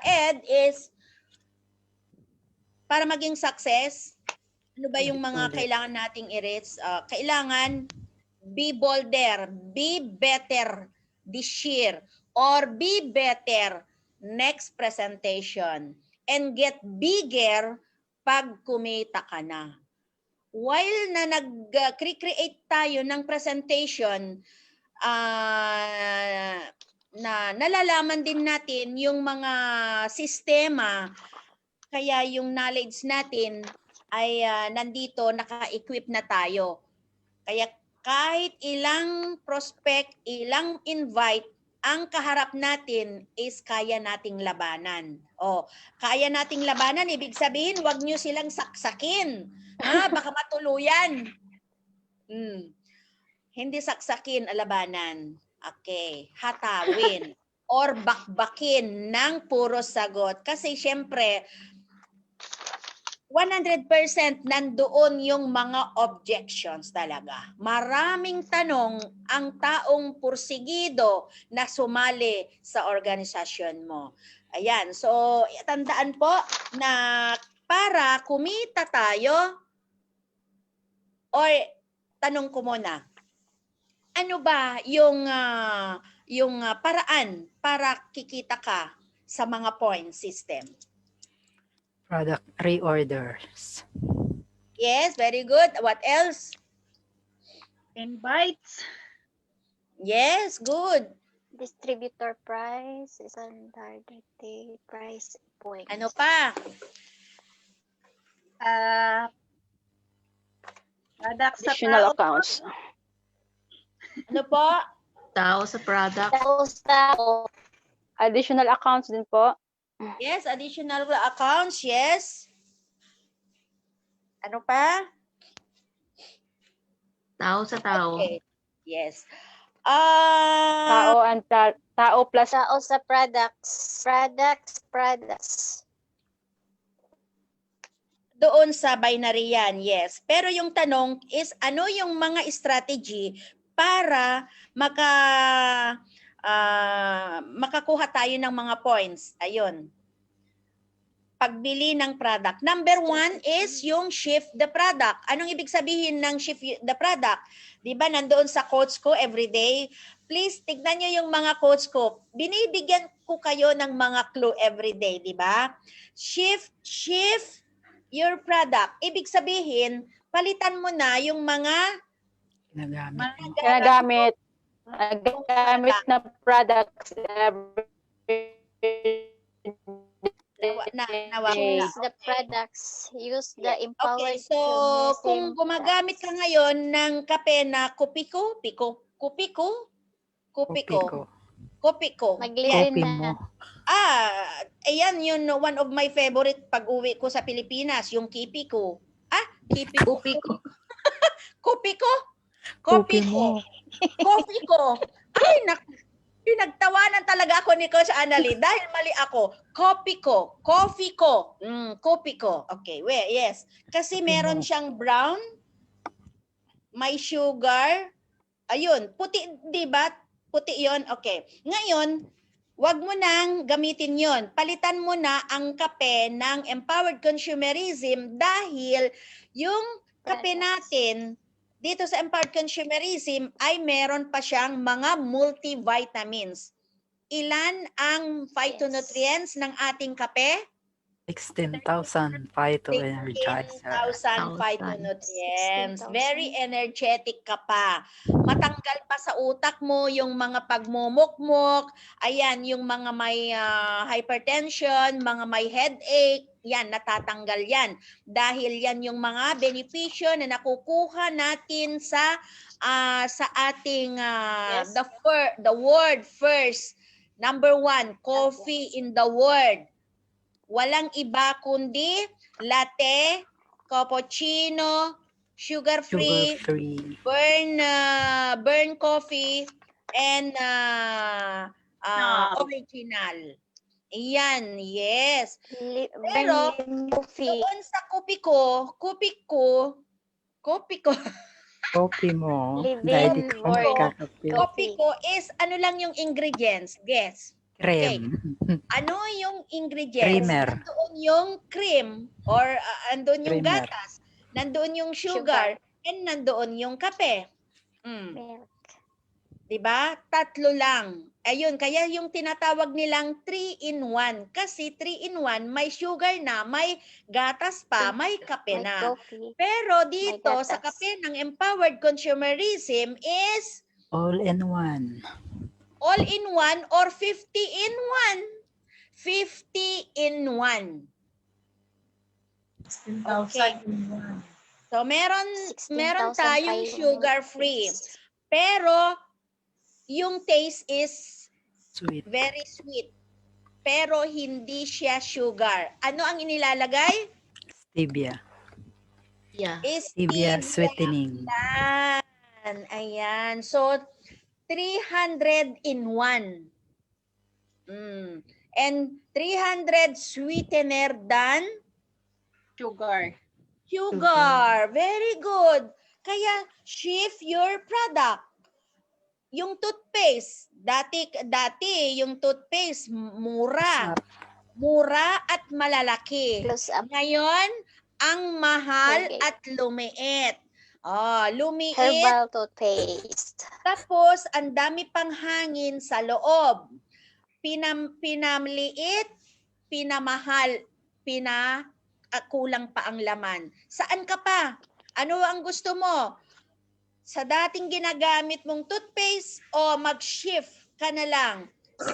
Ed is, para maging success, ano ba yung mga kailangan nating i-reach? Kailangan be bolder, be better this year, or be better next presentation, and get bigger pag kumita ka na. While na nag-create tayo ng presentation, na nalalaman din natin yung mga sistema, kaya yung knowledge natin ay nandito, naka-equip na tayo. Kaya kahit ilang prospect, ilang invite, ang kaharap natin is kaya nating labanan. Kaya nating labanan, ibig sabihin, wag nyo silang saksakin. Baka matuluyan. Hindi saksakin ang labanan. Okay, hatawin or bakbakin ng puro sagot. Kasi syempre, 100% nandoon yung mga objections talaga. Maraming tanong ang taong pursigido na sumali sa organisasyon mo. Ayan, so tandaan po na para kumita tayo, or tanong ko muna, ano ba yung paraan para kikita ka sa mga point system? Product reorders. Yes, very good. What else? Invites. Yes, good. Distributor price, standard retail price point. Ano pa? Product sa Additional tao. accounts. Ano po? Tao sa product. Additional accounts din po. Yes, additional accounts, yes. Ano pa? Tao sa tao. Okay. Yes. Tao plus Tao sa products. Products. Doon sa binary yan, yes. Pero yung tanong is, ano yung mga strategy para makakuha tayo ng mga points? Ayun. pagbili ng product. Number 1 is yung shift the product. Anong ibig sabihin ng shift the product? Di ba nandoon sa quotes ko everyday? Please, tignan nyo yung mga quotes ko. Binibigyan ko kayo ng mga clue everyday, di ba? Shift your product. Ibig sabihin, palitan mo na yung mga Ginagamit na products Choose the products. Use the empowered Okay, so kung gumagamit ka ngayon ng kape na kupiko, Maglagay Copy na. mo. ayan yun, one of my favorite pag uwi ko sa Pilipinas, yung kipi ko. Kipi ko. Kopi ko? Copy mo. Coffee ko. Ay, pinagtawanan talaga ako ni Coach Annalie dahil mali ako. Coffee ko. Coffee ko. Okay, yes. Kasi meron siyang brown, may sugar, ayun, puti, di ba? Puti yon. Okay. Ngayon, wag mo nang gamitin yon. Palitan mo na ang kape ng empowered consumerism dahil yung kape natin dito sa empowered consumerism ay meron pa siyang mga multivitamins. Ilan ang phytonutrients ng ating kape? 16,000 phyto-energizer. 16,000 phytonutrients. Very energetic ka pa. Matanggal pa sa utak mo yung mga pagmumukmok, ayan, yung mga may hypertension, mga may headache, yan, natatanggal yan. Dahil yan yung mga benepisyo na nakukuha natin sa ating the word first. Number 1, coffee in the word. Walang iba kundi latte, cappuccino, sugar-free, burn coffee, and original. Iyan, yes. Pero doon sa kopi ko, Copy mo. Living word. kopi ko is ano lang yung ingredients? Guess. Cream. Ano yung ingredients? Creamer. Nandoon yung cream or nandoon yung Creamer. gatas, nandoon yung sugar, and nandoon yung kape. Milk. Diba? Tatlo lang. Ayun, kaya yung tinatawag nilang 3-in-1. Kasi 3-in-1, may sugar na, may gatas pa, may kape May na. coffee. Pero dito, May sa gatas. kape ng empowered consumerism is All in one. all-in-one or 50-in-1. 50-in-1. Okay. So meron 16,500. tayong sugar-free. Pero yung taste is Sweet. very sweet. Pero hindi siya sugar. Ano ang inilalagay? Stevia. Yeah. Stevia sweetening. Ayan. So 300-in-1. And 300 sweetener than Sugar. sugar. Very good. Kaya shift your product. Yung toothpaste, dati yung toothpaste mura. Mura at malalaki. Close up. Ngayon, ang mahal Okay. at lumiit. Lumiit. Herbal toothpaste. Tapos, ang dami pang hangin sa loob. Pinamliit, pinamahal, kulang pa ang laman. Saan ka pa? Ano ang gusto mo? Sa dating ginagamit mong toothpaste o mag-shift ka na lang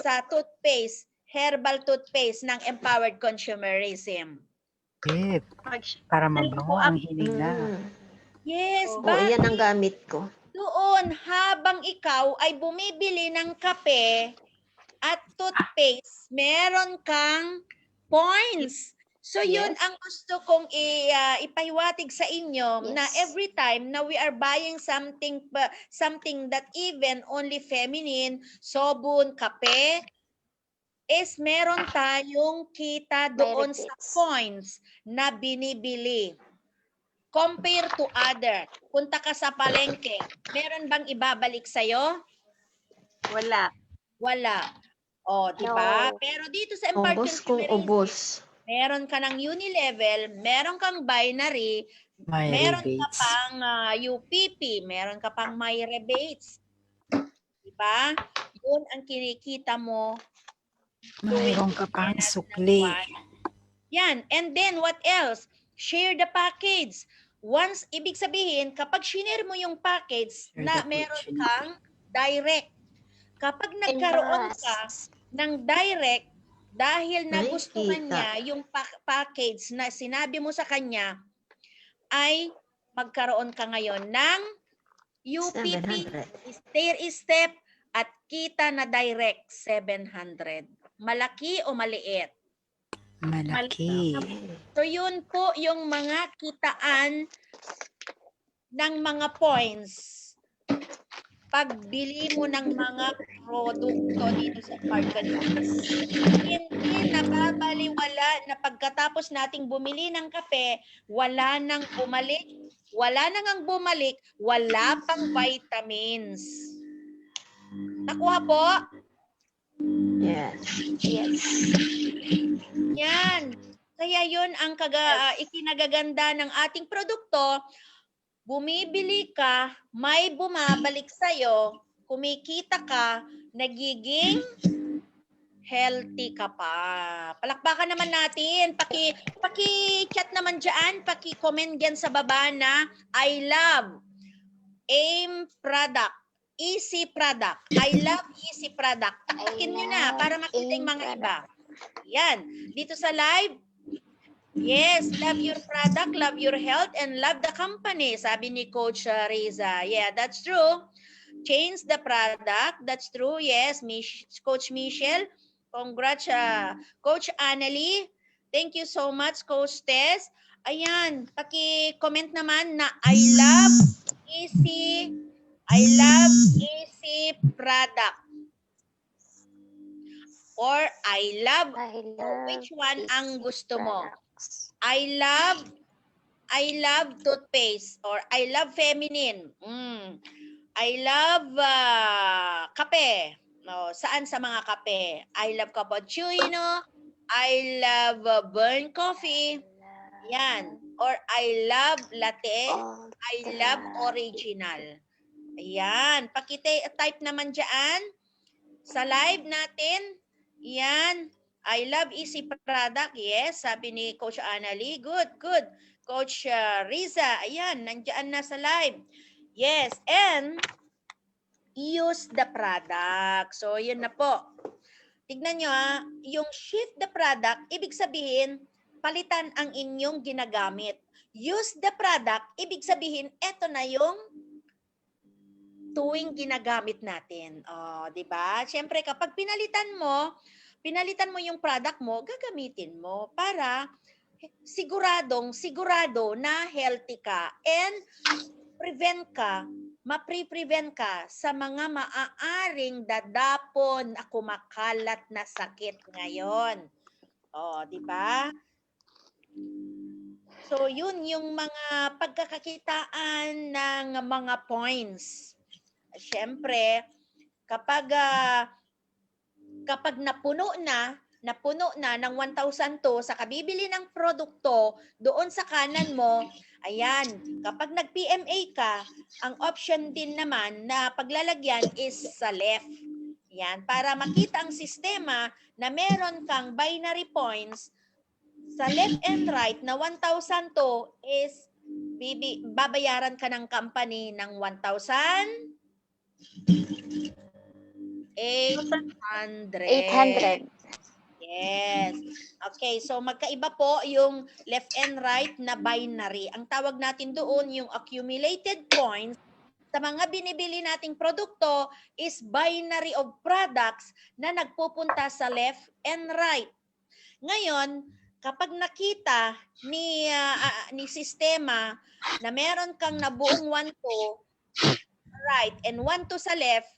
sa toothpaste, herbal toothpaste ng empowered consumerism? Para mabango ang hininga. Yes, Oo, yan ang gamit ko. doon habang ikaw ay bumibili ng kape at toothpaste, meron kang points. So yun Yes. ang gusto kong ipahiwatig sa inyo na Yes. every time na we are buying something that even only feminine, sobon, kape, is meron tayong kita doon sa rebates. points na binibili. Compare to other. Punta ka sa palengke, meron bang ibabalik sa'yo? Wala. Wala. O, di ba? No. Pero dito sa empowered Ubos kung consumerism, ubos. meron ka ng unilevel, meron kang binary, May meron ka rebates. pang UPP, meron ka pang may rebates. Diba? Yun ang kinikita mo. Mayroon ka pang sukli. Yan. And then, what else? Share the package. Once, ibig sabihin, kapag shinare mo yung package Share na the meron package. kang direct. Kapag nagkaroon ka ng direct, dahil nagustuhan kita. niya yung package na sinabi mo sa kanya, ay magkaroon ka ngayon ng UPP, 700. stair-step, at kita na direct 700. Malaki o maliit? Malaki. So yun po yung mga kitaan ng mga points pagbili mo ng mga produkto dito sa Parganas. Hindi nababaliwala na pagkatapos nating bumili ng kape, wala nang bumalik, wala pang vitamins. Nakuha po? Yes. Yes. Yan. Kaya yun ang ikinagaganda ng ating produkto. Bumibili ka, may bumabalik sa'yo, kumikita ka, nagiging healthy ka pa. Palakpakan naman natin. Paki-chat naman dyan, paki-comment dyan sa baba na I love AIM product, easy product. I love easy product. Taktakin nyo na para makita yung mga iba. Yan. Dito sa live, yes, love your product, love your health, and love the company, sabi ni Coach Riza. Yeah, that's true. Change the product, that's true. Yes, Coach Michelle. Congrats, Coach Annalie. Thank you so much, Coach Tess. Ayan, paki-comment naman na I love easy product. Or I love which one ang gusto mo? I love toothpaste or I love feminine. I love kape. No, saan sa mga kape? I love cappuccino. I love burn coffee. Yan. Or I love latte. I love original. Ayan. Paki-type naman dyan sa live natin. Yan. I love easy product. Yes, sabi ni Coach Annalie. Good, good. Coach Riza, ayan, nandiyan na sa live. Yes, and use the product. So, yun na po. Tignan nyo yung shift the product, ibig sabihin, palitan ang inyong ginagamit. Use the product, ibig sabihin, eto na yung tuwing ginagamit natin. Oh, 'di ba? Siyempre kapag pinalitan mo yung product mo, gagamitin mo para sigurado na healthy ka and ma-prevent ka sa mga maaaring dadapon na kumakalat na sakit ngayon. Oh, 'di ba? So, yun yung mga pagkakakitaan ng mga points. Siyempre, kapag napuno na ng 1,002 sa kabibili ng produkto doon sa kanan mo, ayan, kapag nag-PMA ka, ang option din naman na paglalagyan is sa left. Yan, para makita ang sistema na meron kang binary points sa left and right na 1,002 is babayaran ka ng company ng 1,800. Yes. Okay, so magkaiba po yung left and right na binary. Ang tawag natin doon yung accumulated points sa mga binibili nating produkto is binary of products na nagpupunta sa left and right. Ngayon, kapag nakita ni sistema na meron kang nabuong 1,2 right and 1,2 sa left,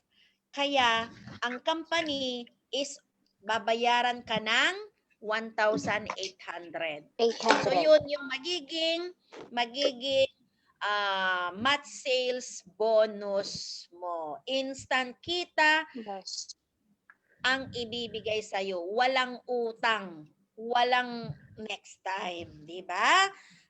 kaya ang company is babayaran ka ng 1,800. So yun yung magiging match sales bonus mo. Instant kita ang ibibigay sa'yo. Walang utang. Walang next time, di ba?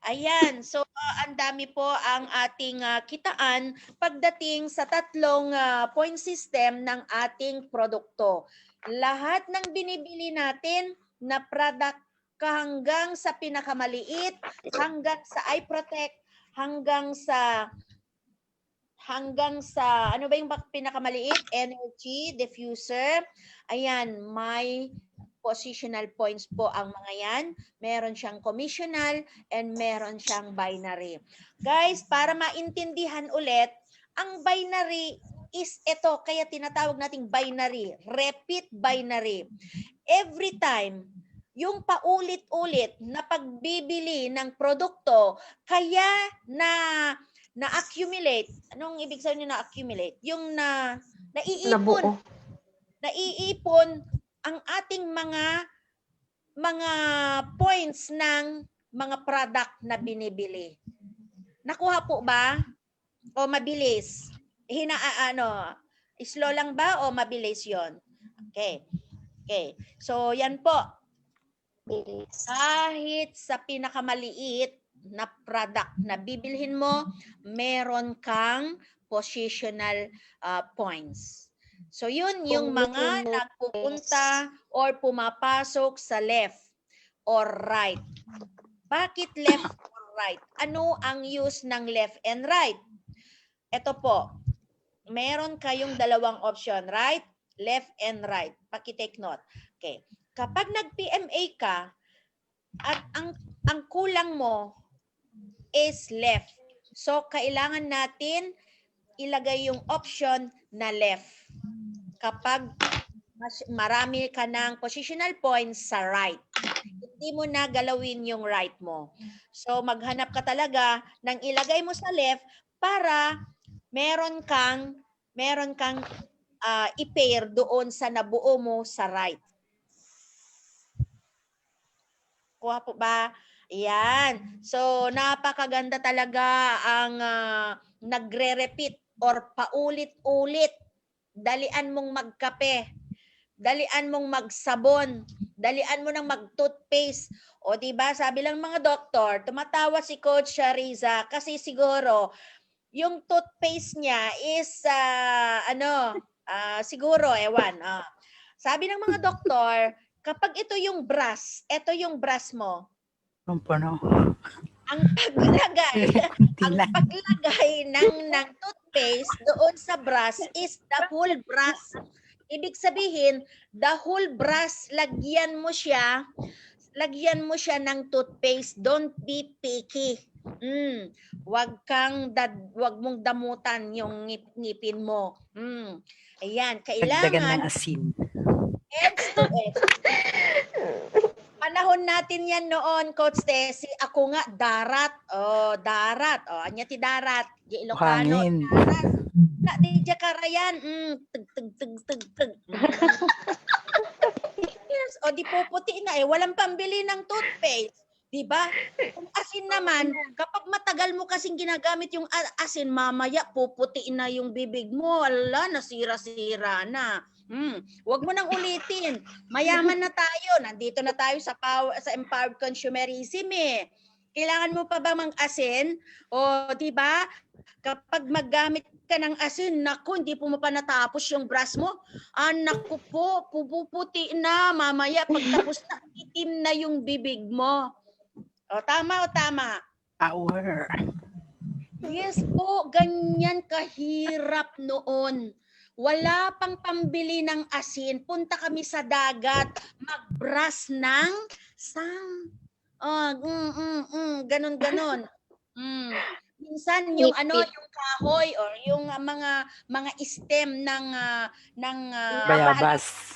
Ayan, so ang dami po ang ating kitaan pagdating sa tatlong point system ng ating produkto. Lahat ng binibili natin na product hanggang sa pinakamaliit, hanggang sa eye protect, hanggang sa ano ba yung pinakamaliit? Energy diffuser. Ayan, may positional points po ang mga yan. Meron siyang commissional and meron siyang binary. Guys, para maintindihan ulit, ang binary is ito, kaya tinatawag nating binary, repeat binary. Every time, yung paulit-ulit na pagbibili ng produkto, kaya na-accumulate. Anong ibig sabihin na accumulate? Yung naiipon. Naiipon ang ating mga points ng mga product na binibili. Nakuha po ba? O mabilis? Slow lang ba o mabilis yon? Okay. Okay. So, yan po. Bilis. Kahit sa pinakamaliit na product na bibilhin mo, meron kang positional points. So yun yung mga nagpupunta or pumapasok sa left or right. Bakit left or right? Ano ang use ng left and right? Ito po, meron kayong dalawang option, right, left and right. Paki-take note. Okay. Kapag nag-PMA ka at ang kulang mo is left. So kailangan natin ilagay yung option na left. Kapag marami ka ng positional points sa right, hindi mo na galawin yung right mo. So maghanap ka talaga ng ilagay mo sa left para meron kang i-pair doon sa nabuo mo sa right. Kuha po ba? Yan. So napakaganda talaga ang nagre-repeat or paulit-ulit. Dalian mong magkape, dalian mong magsabon, dalian mo ng mag-toothpaste. O diba, sabi lang mga doktor, tumatawa si Coach Riza kasi siguro yung toothpaste niya is siguro, ewan. Sabi ng mga doktor, kapag ito yung brush mo, ang paglagay ng toothpaste doon sa brush is the whole brush. Ibig sabihin, the whole brush, lagyan mo siya ng toothpaste. Don't be picky. Wag mong damutan yung ngipin mo. Ayan, kailangan Dagdagan ng asin. edge to edge. Panahon natin yan noon, Coach Tessie. Ako nga, darat. Darat. Anya ti darat. Di Ilocano. Hangin. Darat. Di Jakarayan. Tug. Yes. Di puputi na walang pambili ng toothpaste. Diba? Kung asin naman, kapag matagal mo kasing ginagamit yung asin, mamaya puputiin na yung bibig mo. Ala, nasira-sira na. Huwag mo nang ulitin. Mayaman na tayo. Nandito na tayo sa empowered consumerism eh. Kailangan mo pa ba mang-asin? Di ba? Kapag maggamit ka ng asin, naku, hindi po mo pa natapos yung brush mo. Naku po, puputi na. Mamaya, pagtapos na, itim na yung bibig mo. Tama o tama? Power. Yes po, ganyan kahirap noon. Wala pang pambili ng asin. Punta kami sa dagat, mag-brush ng ganon. Minsan yung yung kahoy or yung mga stem ng Bayabas.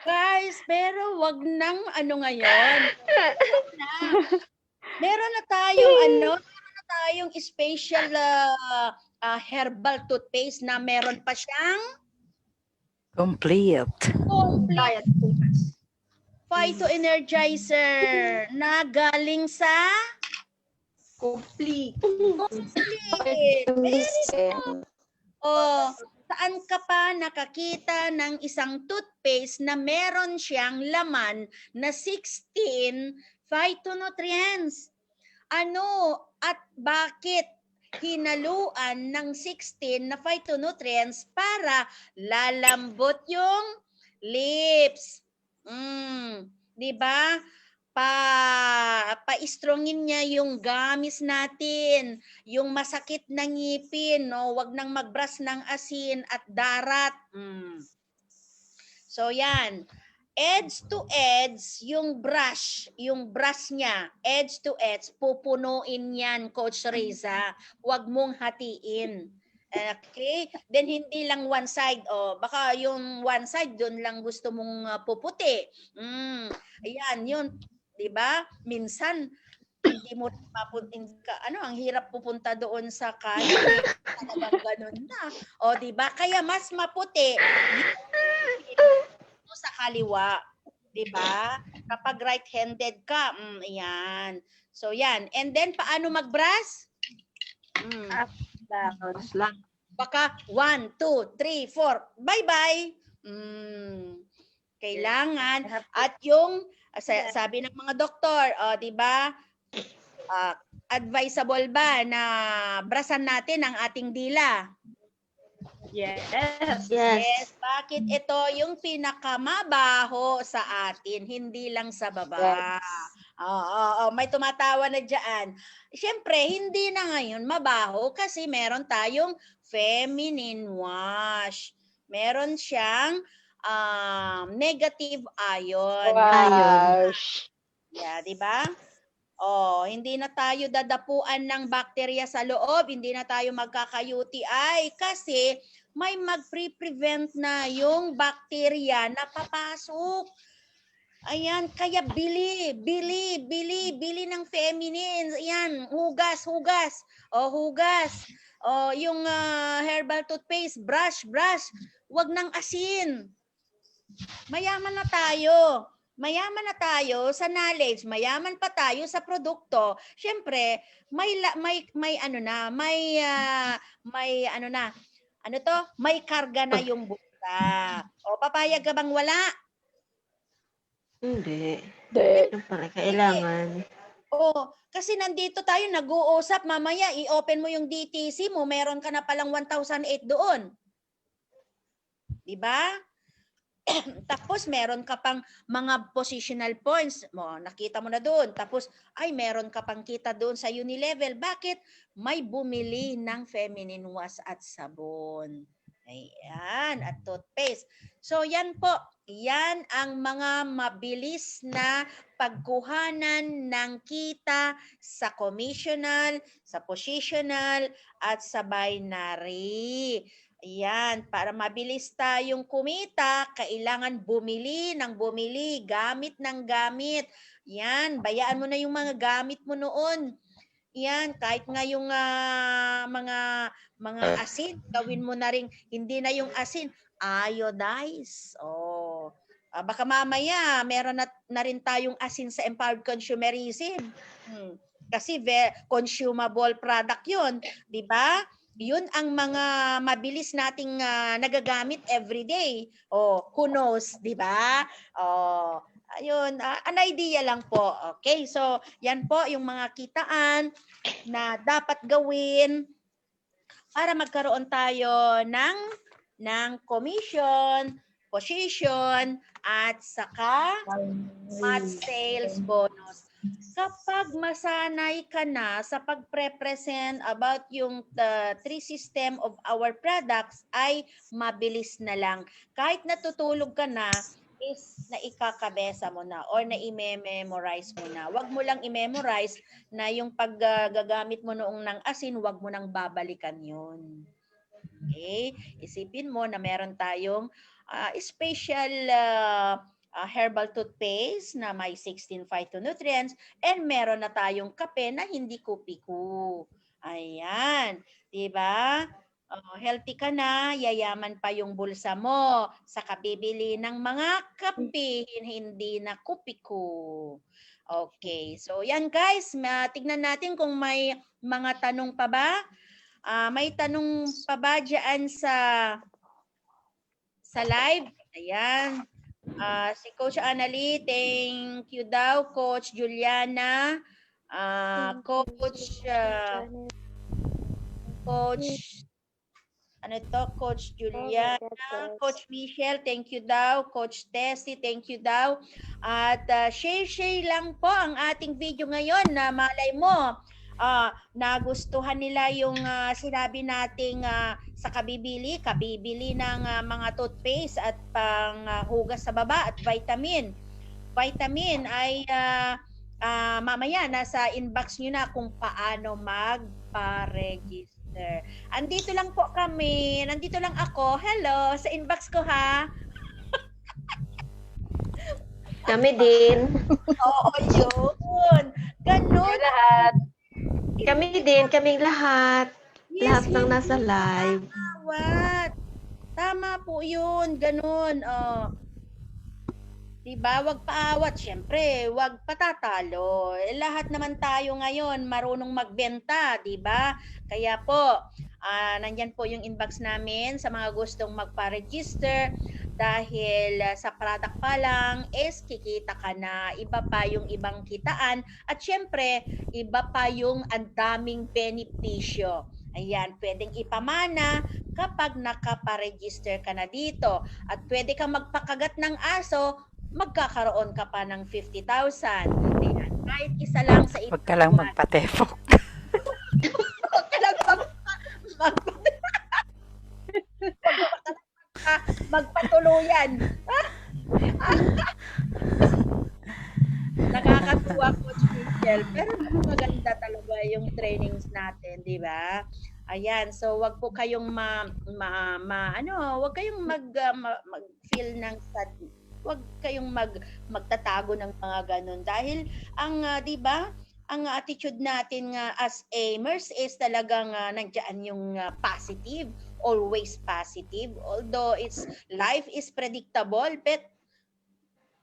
Guys, pero wag nang ngayon. Meron na tayong special herbal toothpaste na meron pa siyang Complete. Phytoenergizer na galing sa Complete. Very good. Saan ka pa nakakita ng isang toothpaste na meron siyang laman na 16 phytonutrients? Ano at bakit hinaluan ng 16 na phytonutrients para lalambot yung lips? Di ba? Pa-strongin niya yung gamis natin, yung masakit na ngipin, no? Wag nang magbrush ng asin at darat. So yan, edge to edge yung brush niya, edge to edge, pupunuin yan, Coach Reza. Wag mong hatiin. Okay? Then hindi lang one side. Baka yung one side doon lang gusto mong puputi. Ayan, yun. 'Di ba? Minsan hindi mo ang hirap pupunta doon sa kanan, talagang ganun na. 'Di ba? Kaya mas maputi sa kaliwa, 'di ba? Kapag right-handed ka, ayan. So yan. And then paano mag-brush? Tapos lang. Baka 1, 2, 3, 4. Bye-bye. Kailangan at yung sabi ng mga doktor, 'di ba? Advisable ba na brasan natin ang ating dila? Yes. Yes. Bakit ito yung pinakamabaho sa atin, hindi lang sa baba? May tumatawa na dyan. Siyempre, hindi na ngayon mabaho kasi meron tayong feminine wash. Meron siyang negative ion. Yeah, di ba? Hindi na tayo dadapuan ng bakterya sa loob, hindi na tayo magkaka-UTI kasi may mag-prevent na yung bakterya na papasok. Ayan, kaya bili ng feminine. Ayan, hugas. Hugas. Yung herbal toothpaste, brush. Wag ng asin. Mayaman na tayo sa knowledge, mayaman pa tayo sa produkto. Siyempre, may karga na yung bulsa. Papayag ka bang wala? Hindi. Siyempre, kailangan. Kasi nandito tayo nag-uusap, mamaya i-open mo yung DTC mo, meron ka na palang 1,008 doon. 'Di ba? Tapos meron ka pang mga positional points mo, nakita mo na doon. Tapos meron ka pang kita doon sa Unilevel. Bakit? May bumili ng feminine wash at sabon. Ayan, at toothpaste. So yan po, yan ang mga mabilis na pagkuhanan ng kita sa commissional, sa positional, at sa binary. Ayan, para mabilis tayong kumita, kailangan bumili ng bumili, gamit ng gamit. Yan, bayaan mo na yung mga gamit mo noon. Yan, kahit nga yung mga asin, gawin mo na rin, hindi na yung asin, iodize. Baka mamaya, meron na rin tayong asin sa empowered consumerism. Kasi consumable product yun, di ba? Yun ang mga mabilis nating nagagamit everyday. Who knows, di ba? Ayun, an idea lang po. Okay, so yan po yung mga kitaan na dapat gawin para magkaroon tayo ng commission, position, at saka sales bonus. Kapag masanay ka na sa pagpre-present about yung three system of our products, ay mabilis na lang. Kahit natutulog ka na, is na ikakabesa mo na or na i-memorize mo na. Huwag mo lang i-memorize na yung paggagamit mo noong ng asin, huwag mo nang babalikan yun. Okay? Isipin mo na meron tayong special herbal toothpaste na may 16 phytonutrients and meron na tayong kape na hindi kupiku. Ayan. Diba? Healthy ka na, yayaman pa yung bulsa mo sa kabibili ng mga kape, hindi na kupiku. Okay. So yan guys, tignan natin kung may mga tanong pa ba. May tanong pa ba dyan sa sa live. Ayan. Si Coach Annalie, thank you daw. Coach Juliana, Coach Coach Juliana, Coach Michelle, thank you daw. Coach Tessie, thank you daw. At share lang po ang ating video ngayon na malay mo, nagustuhan nila yung sinabi nating sa kabibili ng mga toothpaste at panghugas sa baba at vitamin. Vitamin ay mamaya nasa inbox nyo na kung paano magpa-register. Andito lang po kami. Nandito lang ako. Hello, sa inbox ko ha. Kami din. Oo, yun. Ganun. Lahat. Kami din, kaming lahat. Yes, Lahat ng nasa live. Tama po yun. Ganun. Diba? Wag paawat. Siyempre, wag patatalo. Lahat naman tayo ngayon marunong magbenta. Diba? Kaya po, nandyan po yung inbox namin sa mga gustong magpa-register dahil sa product pa lang is kikita ka na. Iba pa yung ibang kitaan at siyempre, iba pa yung ang daming benepisyo. Ayan, pwedeng ipamana kapag nakapa-register ka na dito. At pwede kang magpakagat ng aso, magkakaroon ka pa ng 50,000. Ayan, kahit isa lang sa Huwag ka lang magpatefok. Huwag ka lang magpatuluyan. Nakakatuwa, Coach Michelle. Pero maganda talaga yung trainings natin, di ba? Ayan, so wag po kayong wag kayong mag-feel ng sad. Wag kayong magtatago ng mga ganun dahil ang 'di ba? Ang attitude natin as aimers is talagang nandiyan yung positive, always positive. Although life is predictable, but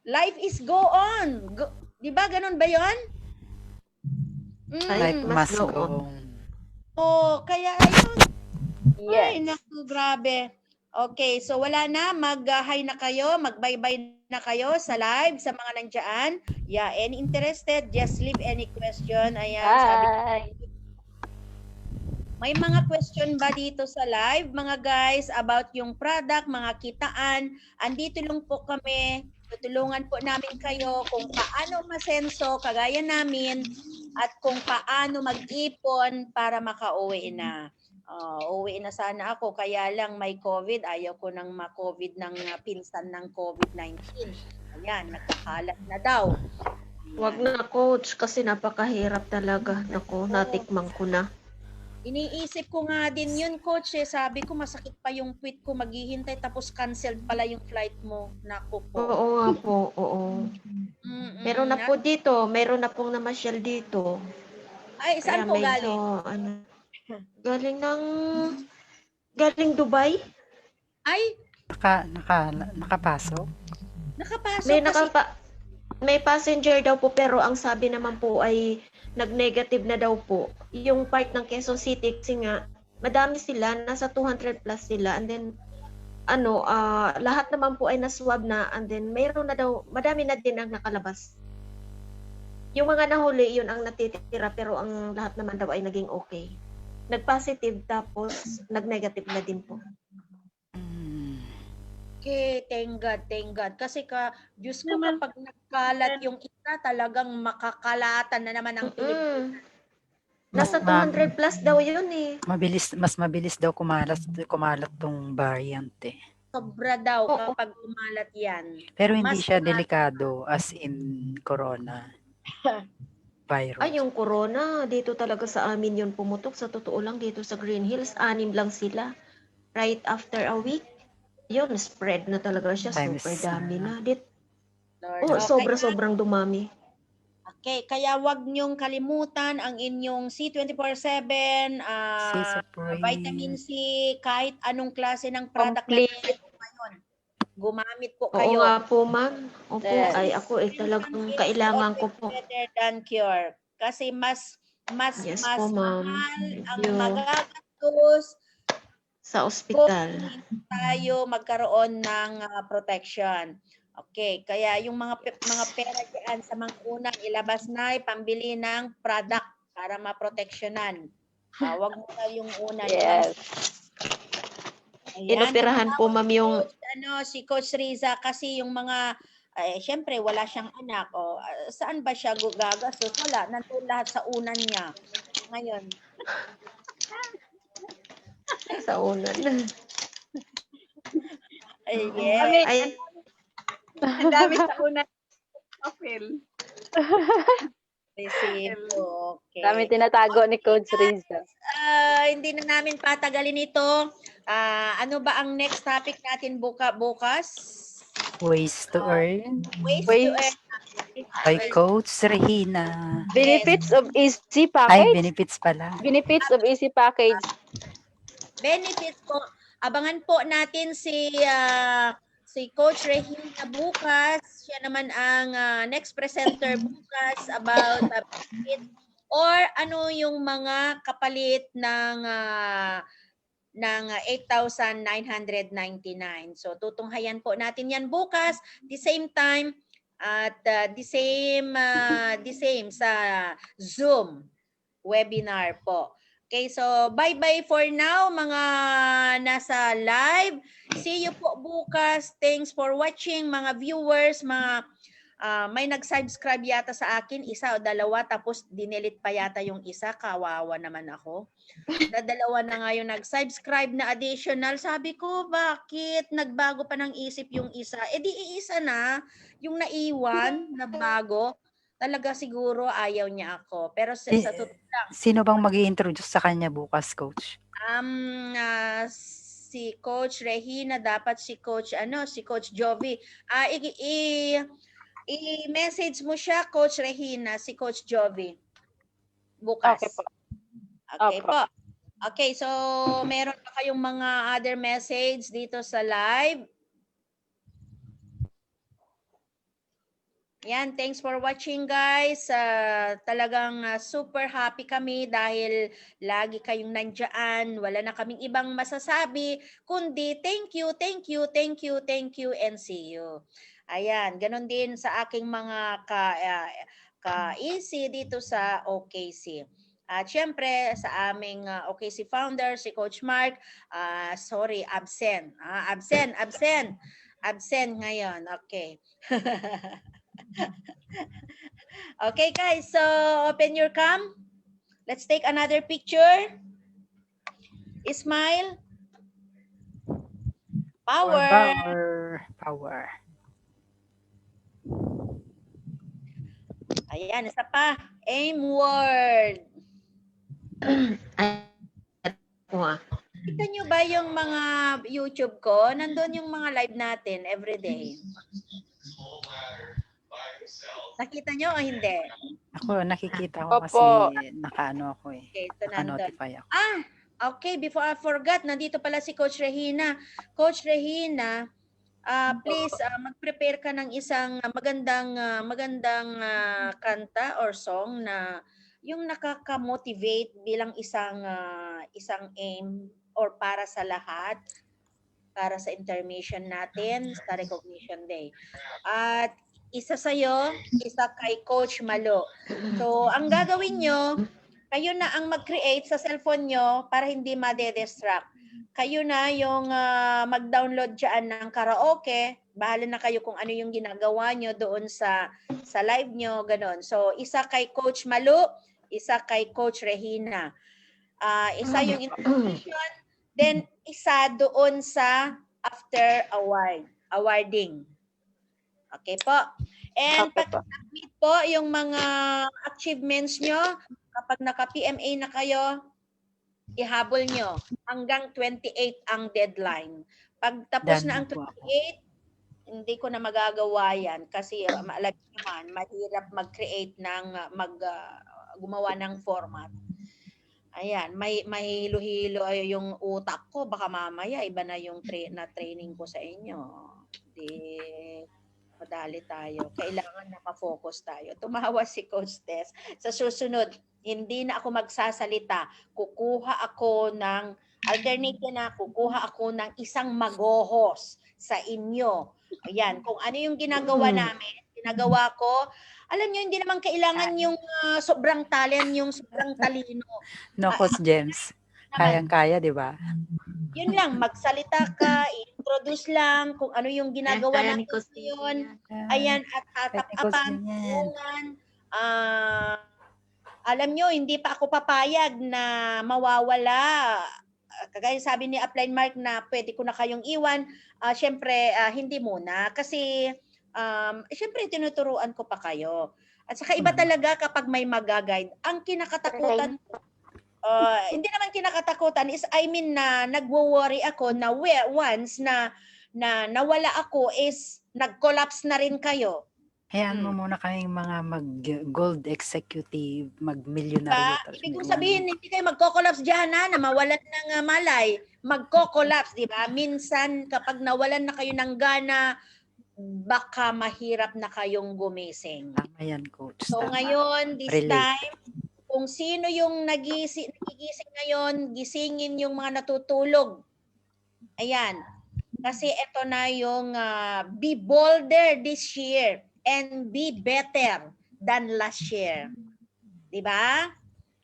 life is go on. Di ba ganun ba 'yon? Life must go on. Kaya ayun. Yes. Ay, naku, grabe. Okay, so wala na, mag-hi na kayo, mag-bye-bye na kayo sa live, sa mga nandiyan. Yeah, any interested, just leave any question. Ayan, sabi ko. May mga question ba dito sa live, mga guys, about yung product, mga kitaan? Andito lang po kami, tutulungan po namin kayo kung paano masenso, kagaya namin, at kung paano mag-ipon para makauwi na. Uwi na sana ako, kaya lang may COVID. Ayaw ko nang ma-COVID ng pinsan ng COVID-19. Ayan, nagkakalat na daw. Wag na, Coach, kasi napakahirap talaga. Naku, natikman ko na. Iniisip ko nga din yun, Coach. Sabi ko, masakit pa yung tweet ko. Maghihintay tapos canceled pala yung flight mo. Naku po. Oo nga po, oo. Meron na po dito. Meron na pong namasyal dito. Ay, saan po galing? Galing Dubai. Ay, nakapasok? Nakapasok may passenger daw po, pero ang sabi naman po ay nag-negative na daw po. Yung part ng Quezon City kasi nga madami sila, nasa 200 plus sila, and then lahat naman po ay na-swab na, and then mayroon na daw, madami na din ang nakalabas. Yung mga nahuli, yun ang natitira, pero ang lahat naman daw ay naging okay. Nag-positive tapos nag-negative na din po. Okay, thank God. Kasi Diyos ko, kapag nagkalat yung isa, talagang makakalatan na naman ang Pilipinas. Nasa 200 plus daw yun eh. Mas mabilis daw kumalat tong variant eh. Sobra daw kapag kumalat yan. Pero hindi siya delikado as in corona virus. Ay, yung corona, dito talaga sa amin yun pumutok. Sa totoo lang, dito sa Green Hills, 6 lang sila. Right after a week, yun, spread na talaga siya. Super dami na. Sobrang dumami. Okay, kaya wag niyong kalimutan ang inyong C24/7, vitamin C, kahit anong klase ng product na ngayon. Gumamit po kayo. Oo nga po, ma'am. Opo, ay ako talagang kailangan ko po. Better than cure. Kasi mas Yes po, ma'am. mahal ang magagastos Sa ospital. tayo magkaroon ng protection. Okay, kaya yung mga pera diyan sa mga unang ilabas na pambili ng product para maproteksyonan. Wag mo na yung una. Yes. Ayan, Inoperahan po, ma'am, yung... si Coach Riza kasi yung mga, syempre wala siyang anak. Saan ba siya gagastos? Wala, nandun lahat sa unan niya. Ngayon. Sa unan. Yes. Ang dami sa una. Phil. Okay. Dami tinatago ni Coach Riza. Hindi na namin patagalin ito. Ano ba ang next topic natin bukas? Ways to earn Ways to earn. by Coach Regina. Benefits of Easy Ay, Package. benefits pala. Benefits of Easy Package. Benefits po. Abangan po natin si Coach Regina bukas. Siya naman ang next presenter bukas about benefits or ano yung mga kapalit ng 8,999. So tutunghayan po natin yan bukas, the same time at the same sa Zoom webinar po. Okay, so bye-bye for now mga nasa live. See you po bukas. Thanks for watching mga viewers, mga may nag-subscribe yata sa akin, isa o dalawa, tapos dinelit pa yata yung isa. Kawawa naman ako. Dalawa na nga yung nag-subscribe na additional. Sabi ko, bakit nagbago pa ng isip yung isa? Di iisa na yung naiwan na bago. Talaga siguro ayaw niya ako. Pero sa totoo lang. Sino bang mag-i-introduce sa kanya bukas, Coach? Si Coach Regina, dapat si Coach Jovi. I-message mo siya, Coach Regina, si Coach Jovi. Bukas. Okay po. Okay po. Okay, so meron pa kayong mga other message dito sa live? Yan, thanks for watching guys. Talagang super happy kami dahil lagi kayong nandyan. Wala na kaming ibang masasabi, kundi thank you, thank you, thank you, thank you, and see you. Ayan, ganun din sa aking mga ka-easy dito sa OKC. At syempre sa aming OKC founder, si Coach Mark, absent. Absent ngayon, okay. Okay guys, so open your cam. Let's take another picture. Smile. Power. Ayan, isa pa. Aim word. Kita nyo ba yung mga YouTube ko? Nandun yung mga live natin everyday. Nakita nyo o hindi? Ako, nakikita ko kasi naka-ano ako eh. Okay, ito Naka-notify ako. Okay. Before I forgot, nandito pala si Coach Regina. Coach Regina, please mag-prepare ka ng isang magandang kanta or song na yung nakaka-motivate bilang isang aim or para sa lahat, para sa intermission natin sa Recognition Day. At isa sa'yo, isa kay Coach Malo. So, ang gagawin nyo, kayo na ang mag-create sa cellphone nyo para hindi ma-distract. Kayo na yung mag-download dyan ng karaoke. Bahala na kayo kung ano yung ginagawa nyo doon sa live nyo, ganon. So, isa kay Coach Malo, isa kay Coach Regina. Isa yung intermission, then isa doon sa after awarding. Okay po. And pag-submit po yung mga achievements nyo, kapag naka-PMA na kayo, ihabol nyo. Hanggang 28 ang deadline. Pag tapos na ang 28, hindi ko na magagawa yan kasi maalag naman, mahirap mag-create gumawa ng format. Ayan, may hilo-hilo yung utak ko. Baka mamaya, iba na yung training ko sa inyo. Madali tayo. Kailangan na ma-focus tayo. Tumawa si Coach Tess. Sa susunod, hindi na ako magsasalita. Kukuha ako ng Alternative na kukuha ako ng isang magohos sa inyo. Ayan, kung ano yung ginagawa namin, ginagawa ko, alam nyo, hindi naman kailangan yung sobrang talent, yung sobrang talino. No, Coach James. Kayang-kaya, di ba? Yun lang, magsalita ka, i-introduce lang kung ano yung ginagawa Kaya ni natin Coach ngayon. yan. Ayan, at tatapakan, alam nyo, hindi pa ako papayag na mawawala. Kagaya sabi ni Upline Mark na pwede ko na kayong iwan. Siyempre, hindi muna. Kasi, siyempre, tinuturuan ko pa kayo. At saka iba talaga kapag may mag-guide. Ang kinakatakutan ko, hindi naman kinakatakutan is I mean na nagwo-worry ako na once na nawala ako is nag-collapse na rin kayo. Hayaan mo muna kaming mga mag-gold executive, mag-milyonaryo. Diba? Ibig kong sabihin, hindi kayo magko-collapse dyan na mawalan ng malay. Magko-collapse, di ba? Minsan, kapag nawalan na kayo ng gana, baka mahirap na kayong gumising. Tama yan, Coach. So ngayon, this time, kung sino yung nagigising ngayon, gisingin yung mga natutulog. Ayan. Kasi ito na yung be bolder this year and be better than last year. Diba?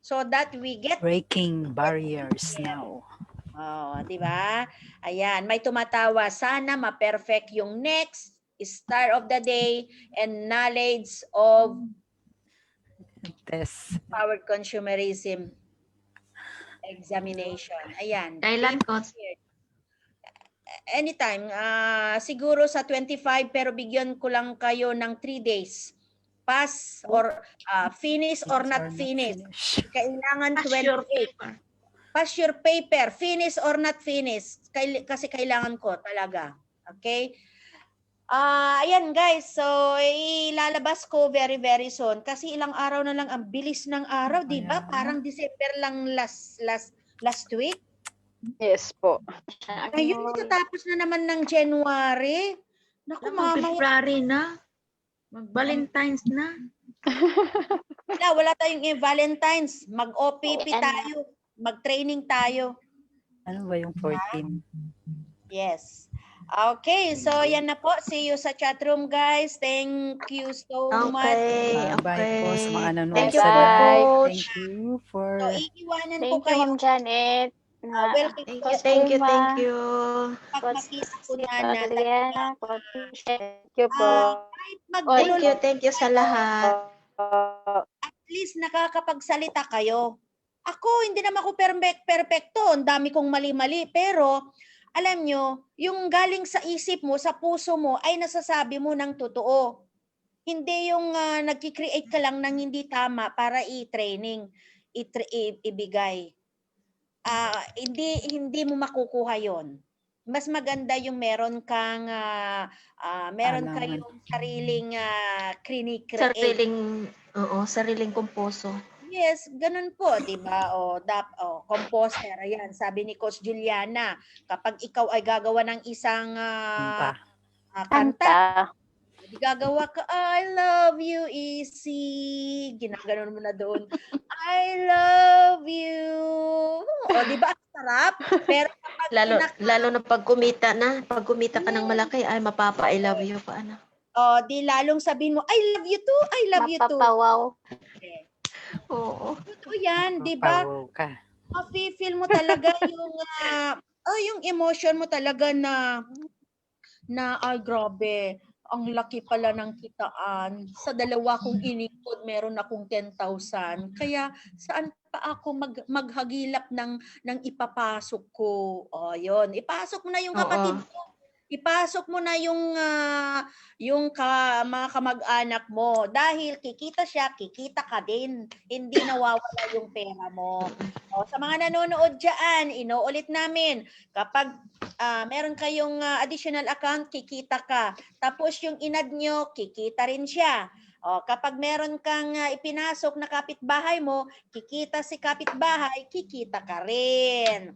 So that we get... Breaking barriers now. Oh, diba? Ayan. May tumatawa. Sana ma-perfect yung next star of the day and knowledge of test. Powered consumerism examination. Ayan. Kailan, Coach? Anytime. Siguro sa 25 pero bigyan ko lang kayo ng 3 days. Pass or finish or not finish. Kailangan 28. Pass your paper. Finish or not finish. Kasi kailangan ko talaga. Okay? Ayan guys, so ilalabas ko very very soon kasi ilang araw na lang, ang bilis ng araw, di ba? Parang December lang last week. Yes po. Ngayon, tatapos na naman ng January. Naku, mama. February na. Mag-Valentine's na. Wala tayong Valentine's. Mag-OPP tayo. Mag-training tayo. Ano ba yung 14? Yes. Okay, so yan na po. See you sa chat room, guys. Thank you so much. Bye po sa mga nanonood Thank you, sa Coach. live. Thank you for... So, iiwanan po Thank you, kayo. Ma'am Janet. Welcome Thank po. you, thank you, thank you. Pag makita ko na na Thank you po. Thank you sa lahat. at least nakakapagsalita kayo. Ako, hindi naman ako perfecto. Ang dami kong mali-mali. Pero, alam nyo, yung galing sa isip mo, sa puso mo, ay nasasabi mo ng totoo. Hindi yung nagki-create ka lang ng hindi tama para i-training, ibigay. Hindi mo makukuha yon. Mas maganda yung meron kang kayong sariling create. Sariling kumposo. Yes, ganun po, 'di ba? Composer, ayan, sabi ni Coach Juliana, kapag ikaw ay gagawa ng isang kanta, gagawa ka, I love you, easy. Ginaganon mo na doon. I love you. O, di ba? Sarap. Pero lalo na pag kumita ka ng malaki, ay mapapa I love you pa, anak. O, di lalong sabihin mo, I love you too, I love you too. Mapapawaw. Okay. Oo. Totoo yan, di ba? Mafe-feel mo talaga yung emotion mo talaga na ay grabe. Ang laki pala ng kitaan. Sa dalawa kong inipod, meron akong 10,000. Kaya saan pa ako maghagilap ng ipapasok ko? O, yun. Ipasok mo na yung kapatid mo. Ipasok mo na yung mga kamag-anak mo. Dahil kikita siya, kikita ka din. Hindi nawawala yung pera mo. O, sa mga nanonood dyan, inuulit namin. Kapag meron kayong additional account, kikita ka. Tapos yung inad nyo, kikita rin siya. O, kapag meron kang ipinasok na kapitbahay mo, kikita si kapitbahay, kikita ka rin.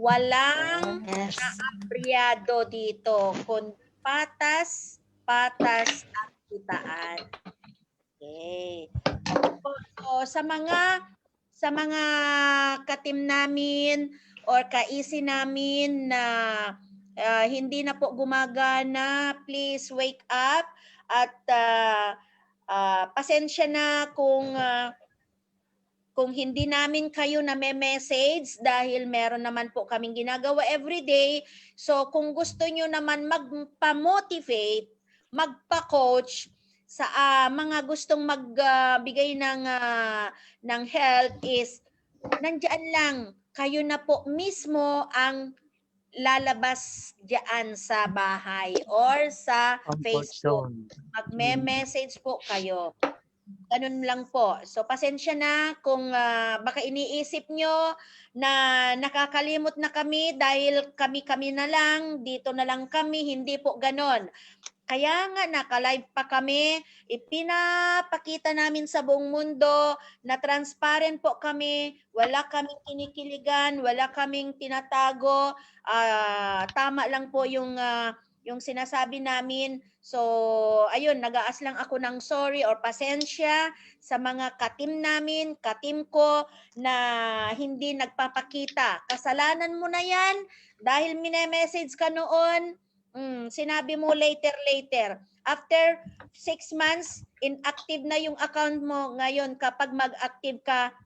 Walang naabriyado dito. Kung patas ang kitaan. Okay. So, sa mga katim namin, or ka-easy namin na hindi na po gumagana, please wake up at pasensya na kung hindi namin kayo na message dahil meron naman po kaming ginagawa everyday. So kung gusto nyo naman magpa-motivate, magpa-coach sa mga gustong magbigay ng help is nandiyan lang. Kayo na po mismo ang lalabas diyan sa bahay or sa Facebook. Magme-message po kayo. Ganun lang po. So pasensya na kung baka iniisip nyo na nakakalimot na kami dahil kami-kami na lang, dito na lang kami, hindi po ganon. Kaya nga naka-live pa kami, ipinapakita namin sa buong mundo na transparent po kami, wala kaming kinikiligan, wala kaming tinatago, tama lang po yung sinasabi namin. So, ayun, nag-aas lang ako ng sorry or pasensya sa mga katim namin, katim ko na hindi nagpapakita. Kasalanan mo na yan dahil mine-message ka noon, sinabi mo later. After 6 months, inactive na yung account mo. Ngayon, kapag mag-active ka,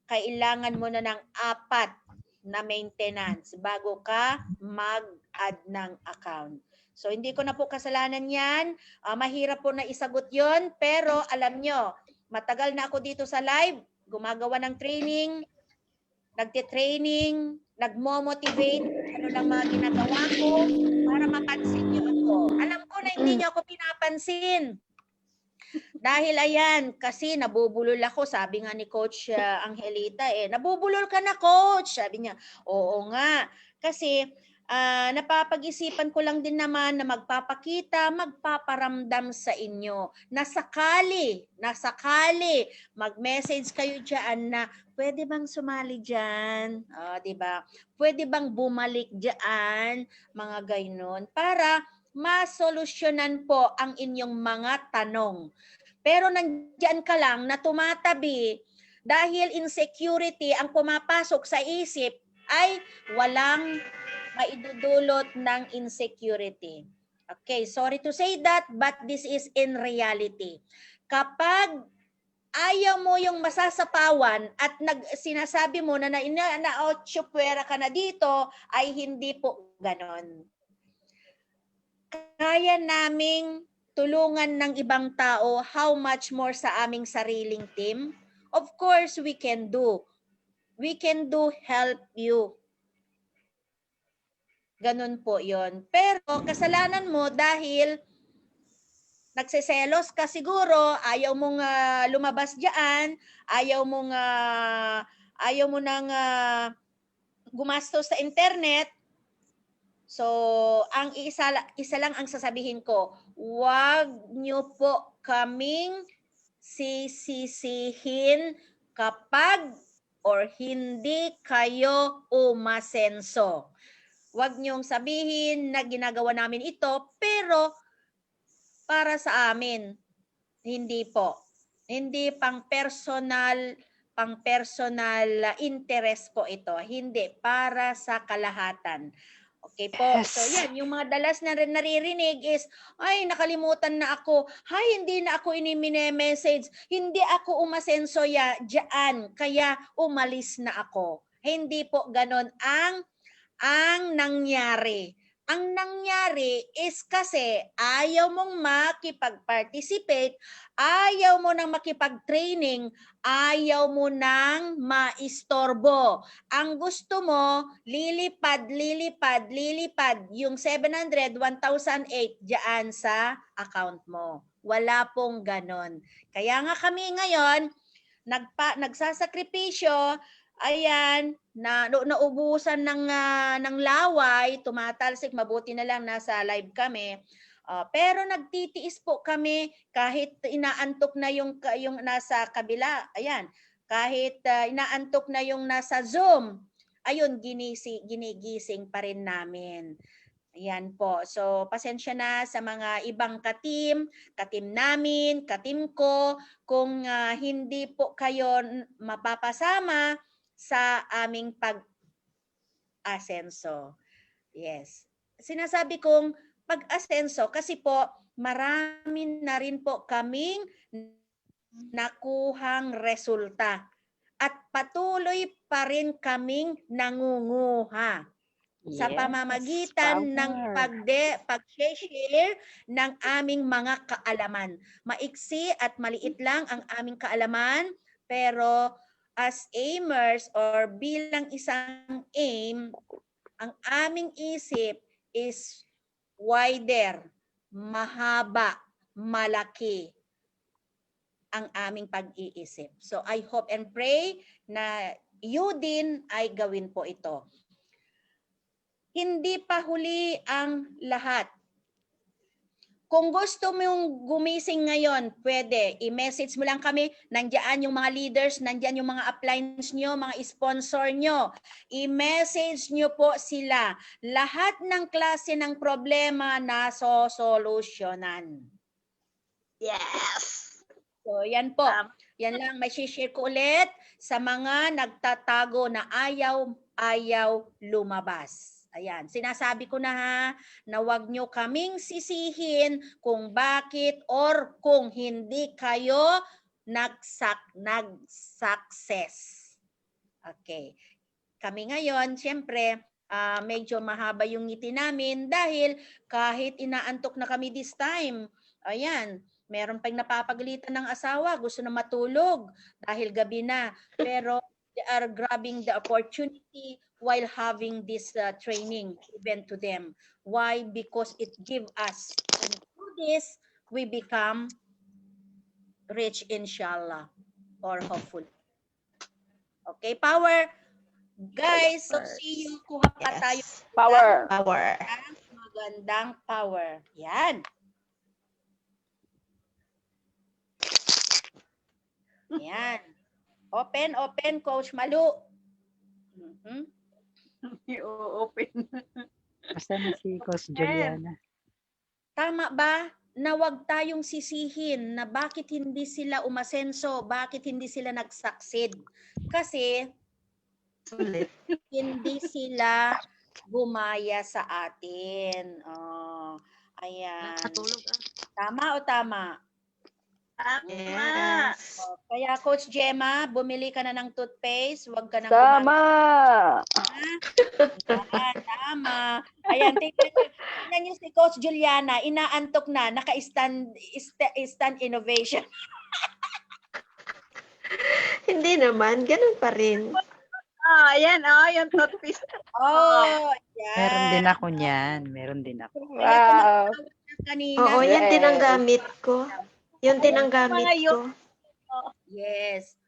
kailangan mo na ng 4 na maintenance bago ka mag-add ng account. So, hindi ko na po kasalanan yan. Mahirap po na isagot yon, pero alam nyo, matagal na ako dito sa live, gumagawa ng training, nagtitraining, nagmo-motivate, ano lang mga ginagawa ko para mapansin nyo ako. Alam ko na hindi nyo ako pinapansin. Dahil ayan, kasi nabubulol ako, sabi nga ni Coach Angelita, nabubulol ka na, Coach. Sabi niya, oo nga. Kasi napapag-isipan ko lang din naman na magpapakita, magpaparamdam sa inyo na sakali mag-message kayo dyan na pwede bang sumali dyan? Diba? Pwede bang bumalik dyan? Mga gaynon. Para masolusyonan po ang inyong mga tanong. Pero nandyan ka lang na tumatabi dahil insecurity ang pumapasok sa isip ay walang maidudulot ng insecurity. Okay, sorry to say that, but this is in reality. Kapag ayaw mo yung masasapawan at sinasabi mo na pwera ka na dito, ay hindi po ganon. Kaya naming tulungan ng ibang tao, how much more sa aming sariling team? Of course, we can do. We can do help you. Ganun po yon. Pero kasalanan mo dahil nagseselos ka siguro, ayaw mong lumabas diyan, ayaw mo nang gumastos sa internet. So, ang isa lang ang sasabihin ko, wag niyo po kaming sisisihin kapag or hindi kayo umasenso. Huwag niyong sabihin na ginagawa namin ito, pero para sa amin, hindi po. Hindi pang personal interest po ito. Hindi, para sa kalahatan. Okay po. Yes. So yan, yung mga dalas na naririnig is, ay nakalimutan na ako. Ay, hindi na ako inimine-message. Hindi ako umasenso dyan, kaya umalis na ako. Hindi po ganon ang nangyari. Ang nangyari is kasi ayaw mong makipag-participate, ayaw mo nang makipag-training, ayaw mo nang maistorbo. Ang gusto mo, lilipad yung 700, 1,008 dyan sa account mo. Wala pong ganon. Kaya nga kami ngayon, nagsasakripisyo, ayan, naubusan ng laway, tumatalsik, mabuti na lang nasa live kami. Pero nagtitiis po kami kahit inaantok na yung nasa kabila. Ayan, kahit inaantok na yung nasa Zoom, ayun, ginigising pa rin namin. Ayan po. So, pasensya na sa mga ibang katim namin, katim ko, kung hindi po kayo mapapasama sa aming pag-asenso. Yes. Sinasabi kong pag-asenso kasi po marami na rin po kaming nakuhang resulta at patuloy pa rin kaming nangunguha sa pamamagitan ng pag-share ng aming mga kaalaman. Maiksi at maliit lang ang aming kaalaman, pero as aimers or bilang isang aim, ang aming isip is wider, mahaba, malaki ang aming pag-iisip. So I hope and pray na you din ay gawin po ito. Hindi pa huli ang lahat. Kung gusto mong gumising ngayon, pwede. I-message mo lang kami. Nandiyan yung mga leaders, nandiyan yung mga uplines nyo, mga sponsor nyo. I-message nyo po sila. Lahat ng klase ng problema na sosolusyonan. Yes! So, yan po. Yan lang, may share ko ulit sa mga nagtatago na ayaw lumabas. Ayan, sinasabi ko na ha, na huwag nyo kaming sisihin kung bakit or kung hindi kayo nag-success. Okay. Kami ngayon, syempre, medyo mahaba yung ngiti namin dahil kahit inaantok na kami this time, ayan, meron pang napapagalitan ng asawa, gusto na matulog dahil gabi na. Pero they are grabbing the opportunity while having this training given to them. Why? Because it gives us, and through this, we become rich, inshallah, or hopefully. Okay, power. Guys, so see you. Kuha pa tayo. Power. Magandang power. Yan. Yan. Open, Coach Malu. I-open. Basta na si Coach Juliana. Tama ba na wag tayong sisihin na bakit hindi sila umasenso, bakit hindi sila nag-succeed? Kasi hindi sila gumaya sa atin. Ayan. Tama o tama? Yes. Kaya Coach Gemma, bumili ka na ng toothpaste, wag ka nang Tama. Tama. Ayan, tingnan niyo si Coach Juliana, inaantok na, naka-stand innovation. Hindi naman, ganun pa rin. Ayan, yung toothpaste. Yan. Meron din ako niyan. Meron din ako. Wow. Kanina. Oo, yan din ang gamit ko. Yun din ang gamit ko. Yes.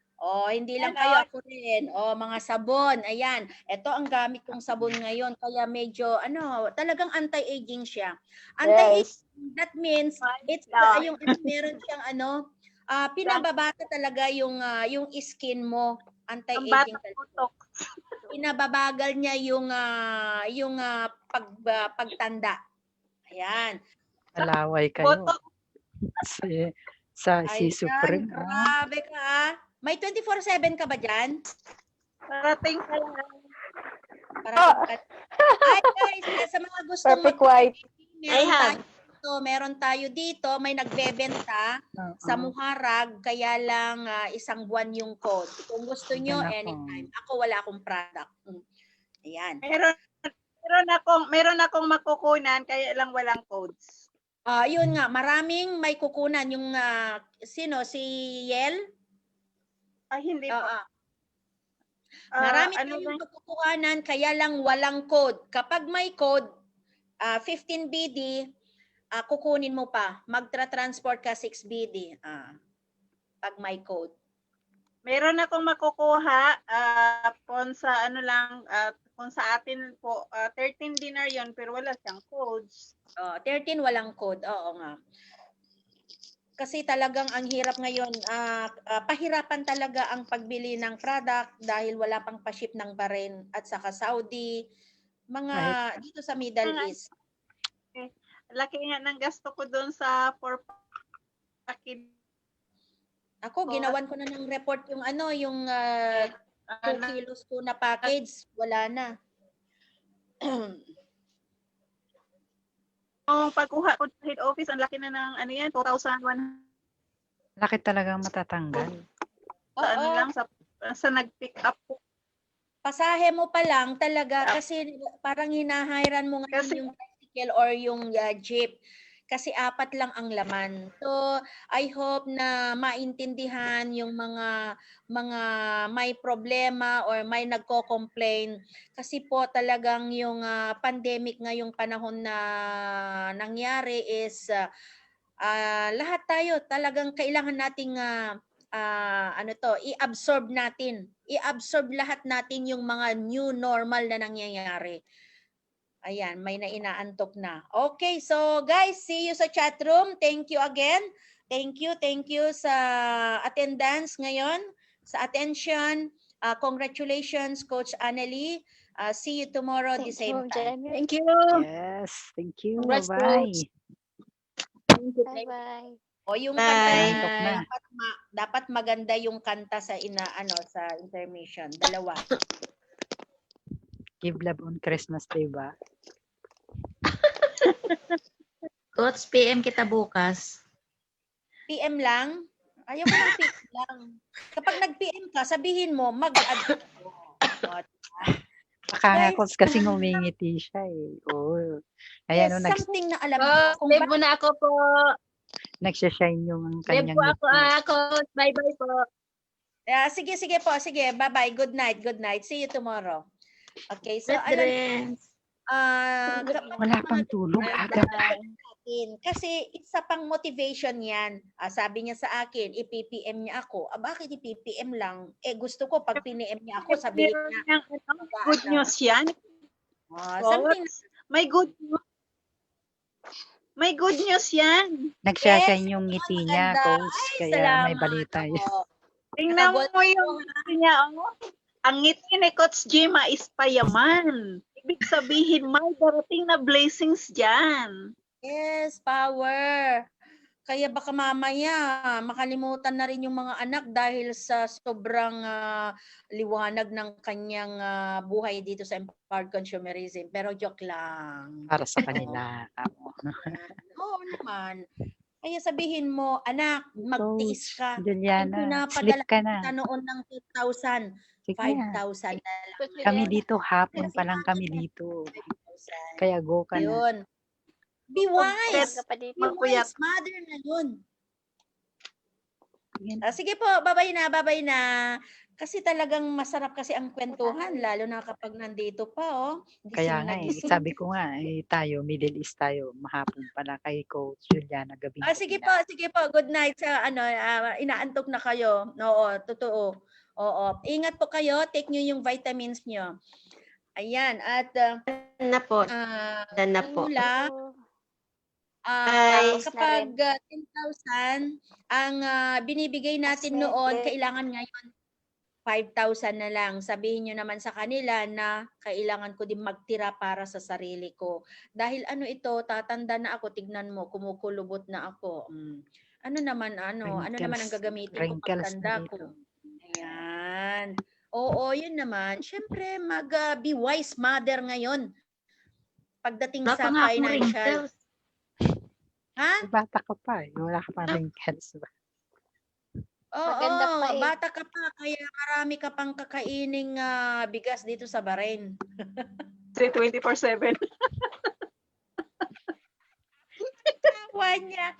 Hindi lang kayo, ako rin. Mga sabon. Ayan. Ito ang gamit kong sabon ngayon. Kaya medyo, talagang anti-aging siya. Anti-aging, that means, it's, yung, meron siyang, pinababata talaga yung skin mo. Anti-aging talaga. Pinababagal niya yung pagtanda. Ayan. Alaway kayo. Sa si Supreme. Grabe ka. May 24/7 ka ba dyan? Parating ka lang. Ay guys, sa mga gusto Perfect white. meron tayo dito, may nagbebenta sa Muharag, kaya lang isang buwan yung code. Kung gusto nyo, anytime. Ako wala akong product. Ayan. Meron akong makukunan, kaya lang walang codes. Yun nga, maraming may kukunan. Yung, si Yel? Ay, hindi po. Marami tayong kukuhanan, kaya lang walang code. Kapag may code, 15 BD, kukunin mo pa. Magtra-transport ka 6 BD. Pag may code. Meron akong makukuha kung sa kung sa atin po 13 dinar yon, pero wala siyang codes. 13 walang code. Oo nga. Kasi talagang ang hirap ngayon, pahirapan talaga ang pagbili ng product dahil wala pang pa-ship ng Bahrain at saka Saudi, dito sa Middle East. Laki nga ng gasto ko doon sa package. Ako, ginawan ko na ng report yung 2 kilos ko na package. Wala na. Yung pagkuha ko sa head office, ang laki na ng ano yan, 2,100 Laki talagang matatanggal. sa ano lang, sa nag-pick up po. Pasahe mo pa lang talaga kasi parang hinahiran mo ngayon Kasi- yung tricycle or yung jeep kasi 4 lang ang laman. So, I hope na maintindihan yung mga may problema or may nagko-complain kasi po talagang yung pandemic ngayong panahon na nangyari is lahat tayo talagang kailangan nating i-absorb natin. I-absorb lahat natin yung mga new normal na nangyayari. Ayan, may inaantok na. Okay, so guys, see you sa chat room. Thank you again. Thank you sa attendance ngayon, sa attention. Congratulations, Coach Annelie. See you tomorrow the same time. Thank you. Yes, thank you. Congrats, Bye. Coach. Bye-bye. O yung Bye. kanta dapat maganda yung kanta sa sa intermission. Dalawa. Give love on Christmas Day ba? Coach, PM kita bukas. PM lang? Ayaw ko ng PM lang. Kapag nag-PM ka, sabihin mo, mag-add. Baka nga Coach kasi ngumingiti siya eh. Oo. Ayan, Yes, something na alam Oh, kung live mo na ako po. nagsashine yung Live kanyang po ako, ngiti. Coach. Bye-bye po. Sige po, sige. Bye-bye. Good night. See you tomorrow. Okay, so Brethren. Wala pang tulog, aga pa. Kasi isa pang motivation yan. Sabi niya sa akin, ipipm niya ako. Bakit ipipm lang? Gusto ko pag pinm niya ako, sabihin niya. Good news yan. Something, May good news. May good news yan. Nagsashine yung ngiti niya, maganda. Coach. Ay, Kaya salamat. may balita yun. Tingnan mo yung ngiti niya. Oh. Ang ngiti ni Coach Gemma is payaman. Ibig sabihin, may darating na blessings dyan. Yes, power. Kaya baka mamaya makalimutan na rin yung mga anak dahil sa sobrang liwanag ng kanyang buhay dito sa empowered consumerism. Pero joke lang. Para sa kanila. Oo naman. Kaya sabihin mo, anak, magtiis ka. Juliana, sleep ka na. Kita noon ng 2,000, Sige 5,000 na. na lang. Kami dito, hapon pa lang kami dito. Kaya go ka na. Yun. Be wise. Ka pa dito. Be wise. Mother na yun. Sige po, babay na. Kasi talagang masarap kasi ang kwentuhan, lalo na kapag nandito pa, oh. Kaya nga eh, Gising. sabi ko nga, tayo, Middle East tayo, mahapon pala kay Coach Juliana gabi. Sige po, good night sa inaantok na kayo. Oo, totoo. Oo, ingat po kayo, take nyo yung vitamins nyo. Ayan, at Na po. Na po. Mula, Bye. kapag 10,000 ang binibigay natin noon, kailangan ngayon 5,000 na lang. Sabihin nyo naman sa kanila na kailangan ko din magtira para sa sarili ko. Dahil ito, tatanda na ako, tignan mo, kumukulubot na ako. Ano naman ang gagamitin ko pagtanda ko? Ayan. Oo, yun naman. Siyempre, be wise mother ngayon. Pagdating sa financial. Ha? Bata ka pa eh. Wala ka pa wrinkles. Maganda pa eh. Bata ka pa. Kaya marami ka pang kakaining bigas dito sa Bahrain. 24/7. Tawa niya.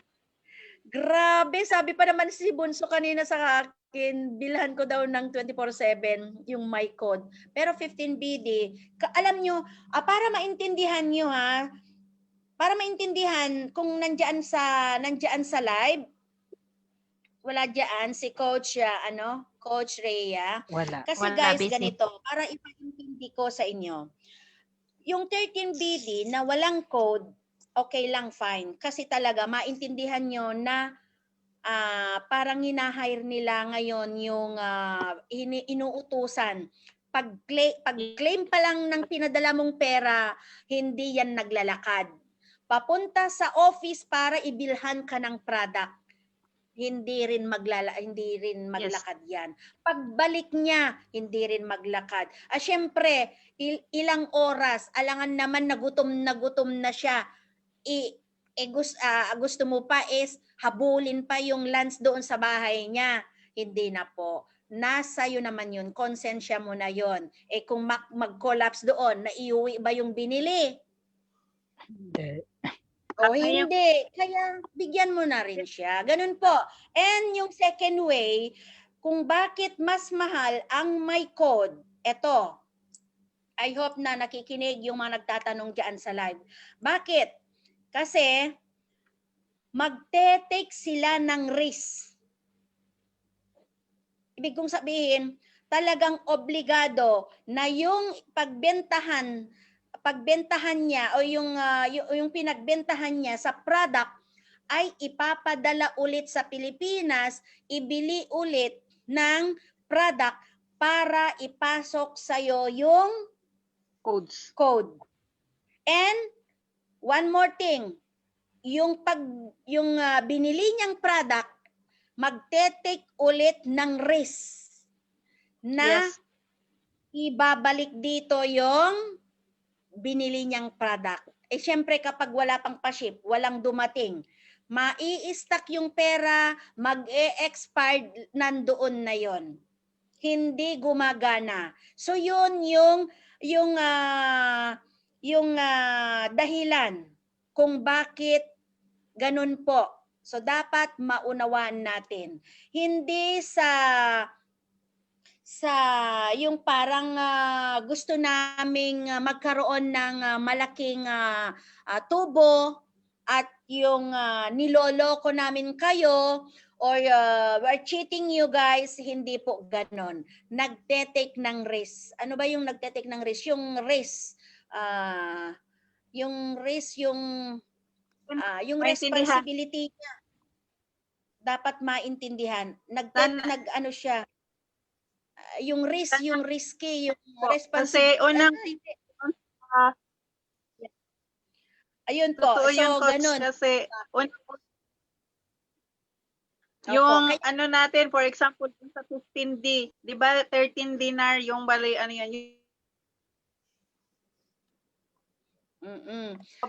Grabe. Sabi pa naman si Bunso kanina sa akin, bilhan ko daw ng 24/7 yung my code. Pero 15 BD. Alam nyo, para maintindihan nyo para maintindihan kung nandiyan sa live, wala diyan si Coach Coach Rhea. Wala. Kasi Wala, guys, busy. ganito, para ipaintindi ko sa inyo. Yung 13 BD na walang code, okay lang, fine. Kasi talaga maintindihan nyo na parang hinahire nila ngayon yung inuutusan. Pag-claim pa lang ng pinadala mong pera, hindi yan naglalakad. Papunta sa office para ibilhan ka ng product. hindi rin maglakad yan. Pagbalik niya, hindi rin maglakad. Syempre, ilang oras, alangan naman na gutom na siya. Gusto mo pa is habulin pa yung lunch doon sa bahay niya. Hindi na po. Nasa iyo naman yun. Konsensya mo na yun. Kung mag-collapse doon, naiuwi ba yung binili? Hindi. O hindi. Kaya bigyan mo na rin siya. Ganun po. And yung second way, kung bakit mas mahal ang may code, eto. I hope na nakikinig yung mga nagtatanong dyan sa live. Bakit? Kasi magte-take sila ng risk. Ibig kong sabihin, talagang obligado na yung pagbentahan niya o yung pinagbentahan niya sa product ay ipapadala ulit sa Pilipinas, ibili ulit ng product para ipasok sa'yo yung code. And one more thing, yung binili niyang product, magte-take ulit ng risk na ibabalik dito yung binili niyang product. Syempre kapag wala pang pa-ship, walang dumating, mai-stack yung pera, mag-e-expired, nandoon na yon. Hindi gumagana. So yun yung dahilan kung bakit ganun po. So dapat maunawaan natin. Hindi sa yung parang gusto naming magkaroon ng malaking tubo at yung niloloko namin kayo or we're cheating you guys, hindi po ganon. Nagte-take ng risk. Ano ba yung nagte-take ng risk? Yung risk, yung responsibility niya dapat maintindihan. Ano siya? Yung risk, yung risky, yung responsibility. Kasi unang ayun po. totoo So, yun, Coach, ganun. kasi yung ano natin, for example, sa 15D, di ba 13 dinar yung bali, ano yan, yung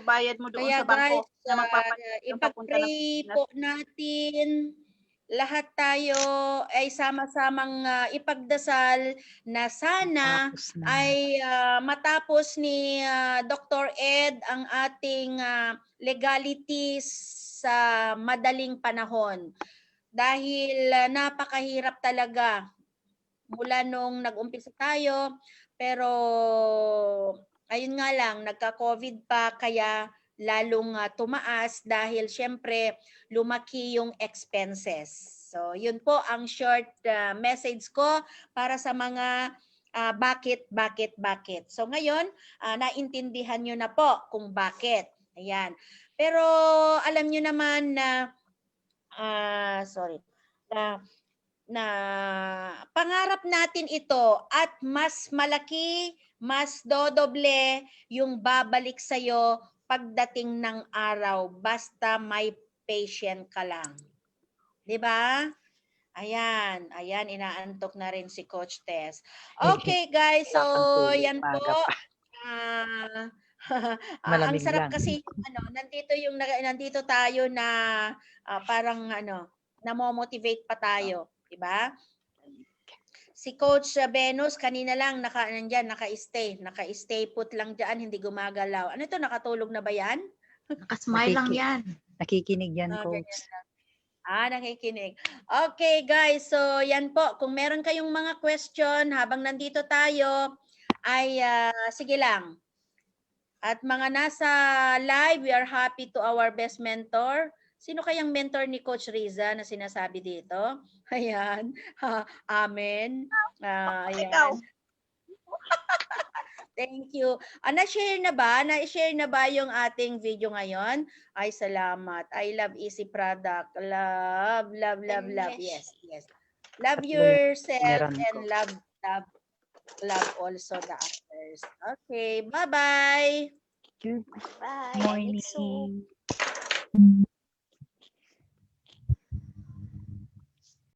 bayad mo doon Kaya sa bangko guys, na magpapapunta ipag-pray po natin lahat tayo ay sama-samang ipagdasal na sana ay matapos ni Dr. Ed ang ating legalities sa madaling panahon. Dahil napakahirap talaga mula nung nag-umpisa tayo, pero ayun nga lang, nagka-COVID pa kaya lalong tumaas dahil syempre lumaki yung expenses. So yun po ang short message ko para sa mga bakit. So ngayon, naintindihan nyo na po kung bakit. Ayan. Pero alam nyo naman na na pangarap natin ito at mas malaki, mas dodoble yung babalik sa'yo pagdating ng araw, basta may patient ka lang. 'Di ba? Ayan, inaantok na rin si Coach Tess. Okay guys, so yan po. Ang sarap kasi nandito tayo na parang namomotivate pa tayo, 'di ba? Si Coach Venus kanina lang naka-stay put lang diyan, hindi gumagalaw. Ano ito, nakatulog na ba yan? Nakasmile lang yan. Nakikinig yan, Coach. Nakikinig. Okay guys, so yan po. Kung meron kayong mga question habang nandito tayo, ay sige lang. At mga nasa live, we are happy to our best mentor. Sino kayang mentor ni Coach Riza na sinasabi dito? Ayan. Amen. Ayan. Thank you. Na-share na ba? Na-share na ba yung ating video ngayon? Ay, salamat. I love Easy Product. Love. Yes. Love yourself and love also the others. Okay. Bye-bye. Good Bye. morning.